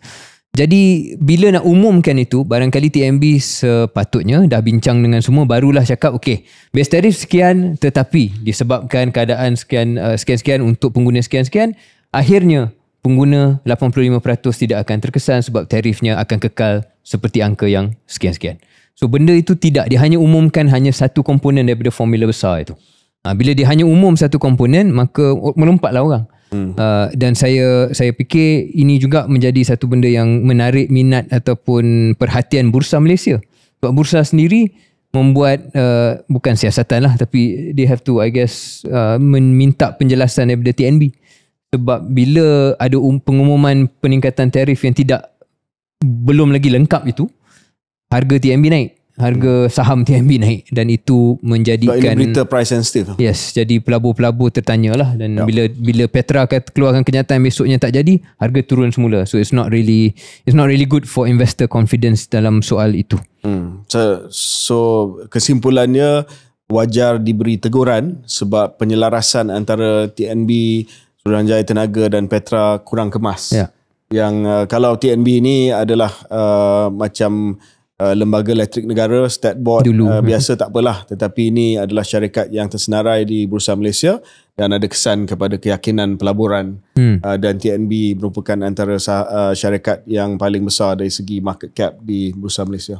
Jadi bila nak umumkan itu, barangkali TNB sepatutnya dah bincang dengan semua, barulah cakap okey, base tariff sekian, tetapi disebabkan keadaan sekian-sekian untuk pengguna sekian-sekian, akhirnya pengguna 85% tidak akan terkesan sebab tarifnya akan kekal seperti angka yang sekian-sekian. So benda itu tidak, dia hanya umumkan hanya satu komponen daripada formula besar itu. Bila dia hanya umum satu komponen, maka melompatlah orang. Dan saya fikir ini juga menjadi satu benda yang menarik minat ataupun perhatian Bursa Malaysia. Sebab Bursa sendiri membuat bukan siasatan lah, tapi they have to, I guess, meminta penjelasan daripada TNB. Sebab bila ada pengumuman peningkatan tarif yang belum lagi lengkap itu, harga TNB naik, harga saham TNB naik, dan itu menjadikan, sebab ini berita price sensitive. Yes, jadi pelabur-pelabur tertanyalah, dan bila Petra keluarkan kenyataan besoknya tak jadi, harga turun semula. So it's not really good for investor confidence dalam soal itu. So kesimpulannya wajar diberi teguran sebab penyelarasan antara TNB, Suruhanjaya Tenaga dan Petra kurang kemas. Yang kalau TNB ini adalah macam lembaga elektrik negara, state board biasa, tak apalah. Tetapi ini adalah syarikat yang tersenarai di Bursa Malaysia dan ada kesan kepada keyakinan pelaburan. Dan TNB merupakan antara syarikat yang paling besar dari segi market cap di Bursa Malaysia.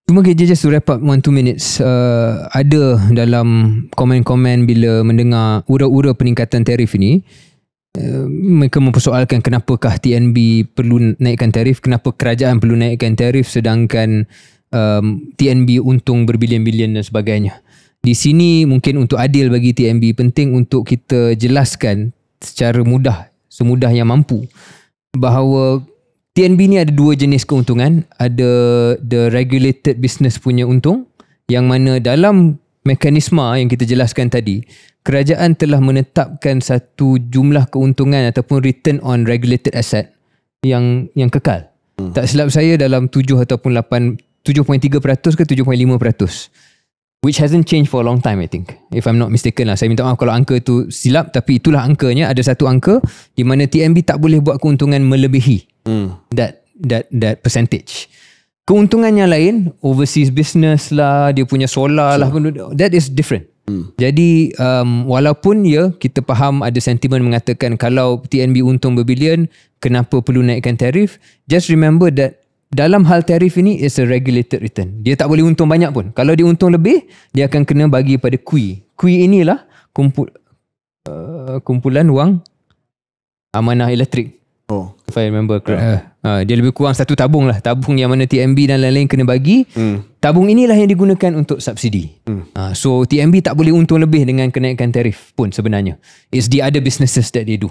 Cuma KJ, just to wrap up 1-2 minutes, ada dalam komen-komen bila mendengar ura-ura peningkatan tarif ini, mereka mempersoalkan kenapakah TNB perlu naikkan tarif, kenapa kerajaan perlu naikkan tarif sedangkan TNB untung berbilion-bilion dan sebagainya. Di sini mungkin untuk adil bagi TNB, penting untuk kita jelaskan secara mudah, semudah yang mampu, bahawa TNB ni ada 2 jenis keuntungan. Ada the regulated business punya untung, yang mana dalam mekanisme yang kita jelaskan tadi, kerajaan telah menetapkan satu jumlah keuntungan ataupun return on regulated asset yang kekal. Tak silap saya dalam 7 ataupun 7.3% ke 7.5%, which hasn't changed for a long time, I think, if I'm not mistaken lah. Saya minta maaf kalau angka tu silap, tapi itulah angkanya. Ada satu angka di mana TNB tak boleh buat keuntungan melebihi that percentage. Keuntungan yang lain, overseas business lah, dia punya solar lah, that is different. Jadi walaupun kita faham ada sentimen mengatakan kalau TNB untung berbilion, kenapa perlu naikkan tarif? Just remember that dalam hal tarif ini is a regulated return. Dia tak boleh untung banyak pun. Kalau dia untung lebih, dia akan kena bagi pada KUI. KUI inilah kumpulan wang amanah elektrik. Oh. If I remember correct. Dia lebih kurang satu tabung lah. Tabung yang mana TMB dan lain-lain kena bagi. Tabung inilah yang digunakan untuk subsidi. So TMB tak boleh untung lebih dengan kenaikan tarif pun sebenarnya. It's the other businesses that they do.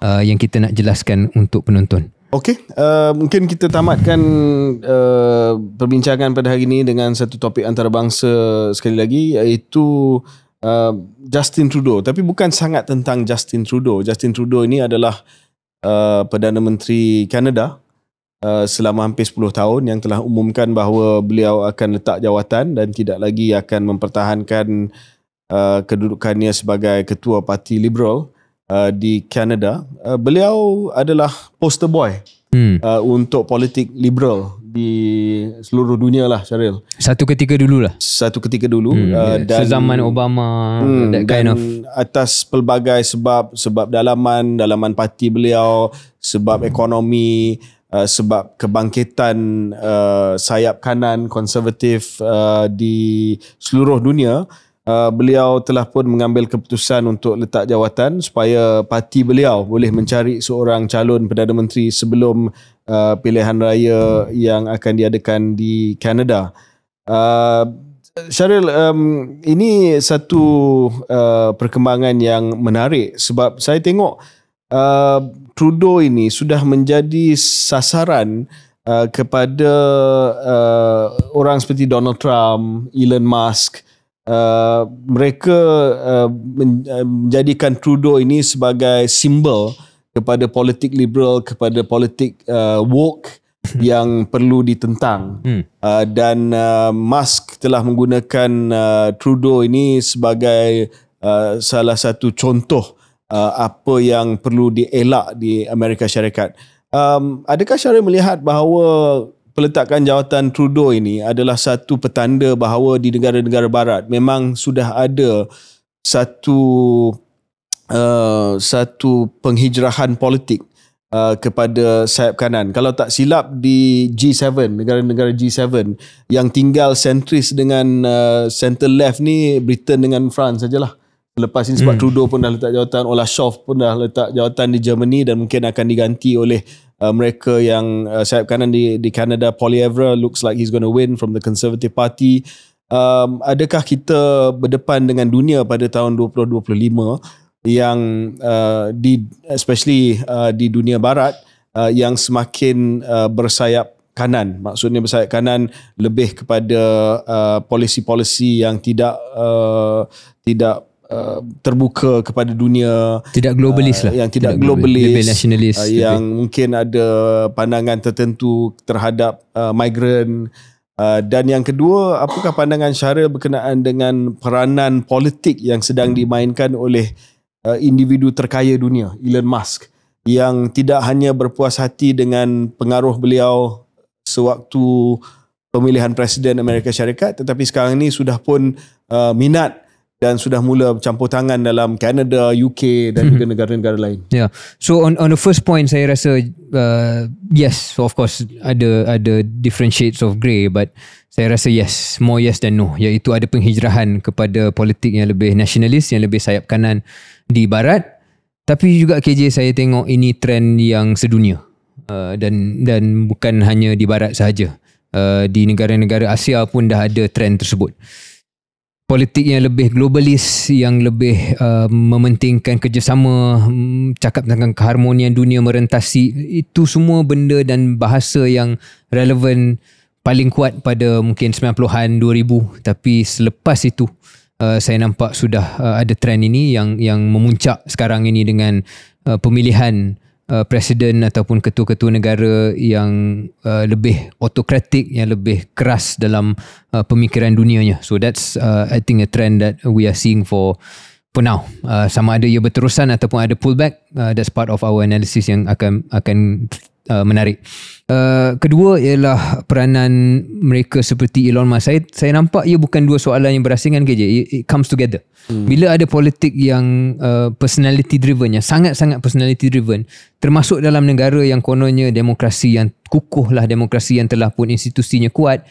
Yang kita nak jelaskan untuk penonton. Okey, mungkin kita tamatkan perbincangan pada hari ini dengan satu topik antarabangsa sekali lagi, iaitu Justin Trudeau. Tapi bukan sangat tentang Justin Trudeau. Justin Trudeau ini adalah Perdana Menteri Kanada selama hampir 10 tahun yang telah umumkan bahawa beliau akan letak jawatan dan tidak lagi akan mempertahankan kedudukannya sebagai ketua Parti Liberal di Kanada. Beliau adalah poster boy untuk politik liberal di seluruh dunia lah, Syaril. Satu ketika dulu. Dan sezaman Obama, that kind of, atas pelbagai sebab dalaman parti beliau, sebab ekonomi, sebab kebangkitan sayap kanan konservatif di seluruh dunia. Beliau telah pun mengambil keputusan untuk letak jawatan supaya parti beliau boleh mencari seorang calon Perdana Menteri sebelum pilihan raya yang akan diadakan di Kanada. Syaril, ini satu perkembangan yang menarik sebab saya tengok Trudeau ini sudah menjadi sasaran kepada orang seperti Donald Trump, Elon Musk. Mereka menjadikan Trudeau ini sebagai simbol kepada politik liberal, kepada politik woke yang perlu ditentang. Dan Musk telah menggunakan Trudeau ini sebagai salah satu contoh apa yang perlu dielak di Amerika Syarikat. Adakah Syaril melihat bahawa peletakan jawatan Trudeau ini adalah satu petanda bahawa di negara-negara barat memang sudah ada satu penghijrahan politik kepada sayap kanan? Kalau tak silap di G7, negara-negara G7 yang tinggal sentris dengan center left ni Britain dengan France sajalah. Lepas ini sebab Trudeau pun dah letak jawatan, Olaf Scholz pun dah letak jawatan di Germany dan mungkin akan diganti oleh mereka yang sayap kanan di Canada. Poilievre looks like he's going to win from the Conservative Party. Adakah kita berdepan dengan dunia pada tahun 2025 yang especially di dunia barat yang semakin bersayap kanan? Maksudnya bersayap kanan lebih kepada polisi-polisi yang tidak terbuka kepada dunia, tidak globalis lah, yang tidak globalis, lebih nasionalis, yang mungkin ada pandangan tertentu terhadap migran. Dan yang kedua, apakah pandangan Syaril berkenaan dengan peranan politik yang sedang dimainkan oleh individu terkaya dunia, Elon Musk, yang tidak hanya berpuas hati dengan pengaruh beliau sewaktu pemilihan Presiden Amerika Syarikat, tetapi sekarang ini sudah pun minat dan sudah mula campur tangan dalam Canada, UK dan juga negara-negara lain. Yeah. So on the first point, saya rasa yes, so of course ada different shades of grey, but saya rasa yes, more yes than no, iaitu ada penghijrahan kepada politik yang lebih nasionalis, yang lebih sayap kanan di barat. Tapi juga KJ, saya tengok ini trend yang sedunia, dan bukan hanya di barat sahaja. Di negara-negara Asia pun dah ada trend tersebut. Politik yang lebih globalis, yang lebih mementingkan kerjasama, cakap tentang keharmonian dunia merentasi, itu semua benda dan bahasa yang relevan paling kuat pada mungkin 90-an, 2000. Tapi selepas itu saya nampak sudah ada trend ini yang memuncak sekarang ini dengan pemilihan presiden ataupun ketua-ketua negara yang lebih autokratik, yang lebih keras dalam pemikiran dunianya. So that's I think a trend that we are seeing for now. Sama ada ia berterusan ataupun ada pullback, that's part of our analysis yang akan menarik. Kedua ialah peranan mereka seperti Elon Musk. Saya nampak ia bukan dua soalan yang berasingan KJ. It comes together. Bila ada politik yang personality driven, yang sangat-sangat personality driven, termasuk dalam negara yang kononnya demokrasi yang kukuh lah, demokrasi yang telah pun institusinya kuat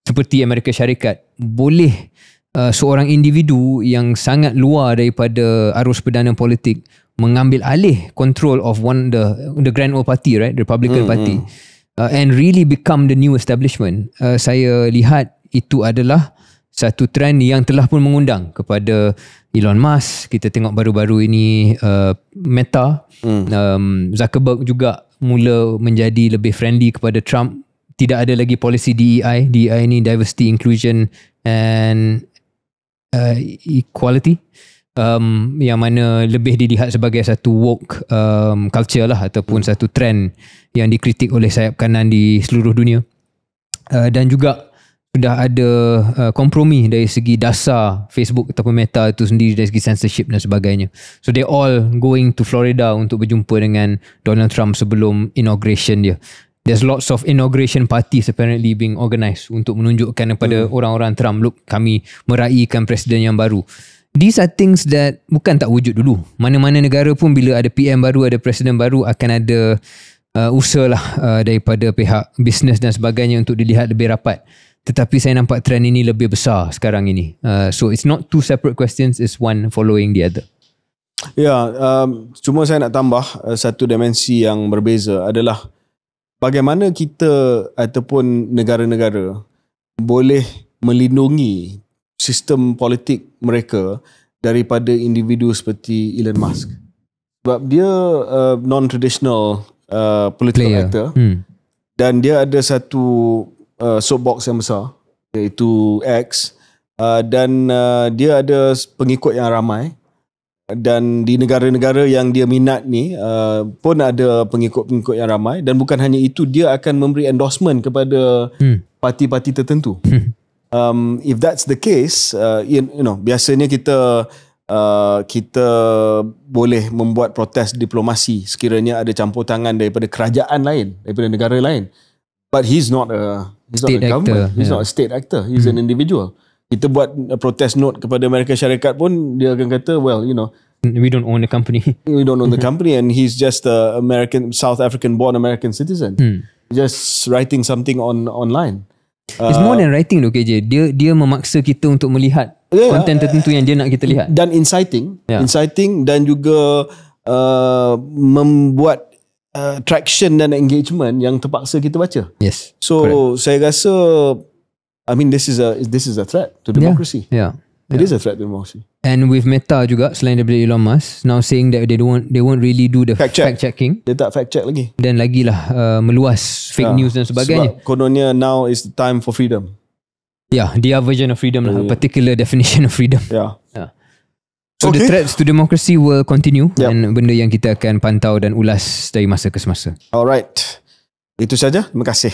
seperti Amerika Syarikat, boleh seorang individu yang sangat luar daripada arus perdana politik mengambil alih control of the grand old party, right, the Republican Party, and really become the new establishment. Saya lihat itu adalah satu trend yang telah pun mengundang kepada Elon Musk. Kita tengok baru-baru ini Meta, Zuckerberg juga mula menjadi lebih friendly kepada Trump. Tidak ada lagi polisi DEI. DEI ni Diversity, Inclusion and Equality, yang mana lebih dilihat sebagai satu woke culture lah, ataupun satu trend yang dikritik oleh sayap kanan di seluruh dunia. Dan juga sudah ada kompromi dari segi dasar Facebook ataupun Meta itu sendiri, dari segi censorship dan sebagainya. So they all going to Florida untuk berjumpa dengan Donald Trump sebelum inauguration dia. There's lots of inauguration parties apparently being organised untuk menunjukkan kepada orang-orang Trump, look, kami meraihkan presiden yang baru. These are things that bukan tak wujud dulu. Mana-mana negara pun bila ada PM baru, ada presiden baru, akan ada usaha lah daripada pihak bisnes dan sebagainya untuk dilihat lebih rapat. Tetapi saya nampak trend ini lebih besar sekarang ini. So it's not two separate questions, it's one following the other. Ya, cuma saya nak tambah satu dimensi yang berbeza adalah bagaimana kita ataupun negara-negara boleh melindungi sistem politik mereka daripada individu seperti Elon Musk. Sebab dia non-traditional political actor, dan dia ada satu soapbox yang besar, iaitu X, dan dia ada pengikut yang ramai, dan di negara-negara yang dia minat ni pun ada pengikut-pengikut yang ramai, dan bukan hanya itu, dia akan memberi endorsement kepada parti-parti tertentu. If that's the case, biasanya kita boleh membuat protes diplomasi sekiranya ada campur tangan daripada kerajaan lain, daripada negara lain. But he's not a government. He's not a state actor. He's an individual. Kita buat protest note kepada Amerika Syarikat pun, dia akan kata, well, we don't own the company. We don't own the company, and he's just a South African born American citizen. Just writing something online. It's more than writing though, KJ. Dia memaksa kita untuk melihat konten tertentu yang dia nak kita lihat. Dan inciting dan juga membuat traction dan engagement yang terpaksa kita baca. Yes. So correct. Saya rasa, this is a threat to democracy. Yeah. It is a threat to democracy. And with Meta juga, selain daripada Elon Musk, now saying that they won't really do the fact checking. Dia tak fact check lagi. Dan lagilah meluas fake news dan sebagainya. Sebab kononnya now is the time for freedom. Yeah, their version of freedom lah, a particular definition of freedom. Yeah. So the threats to democracy will continue, dan benda yang kita akan pantau dan ulas dari masa ke semasa. Alright. Itu saja. Terima kasih.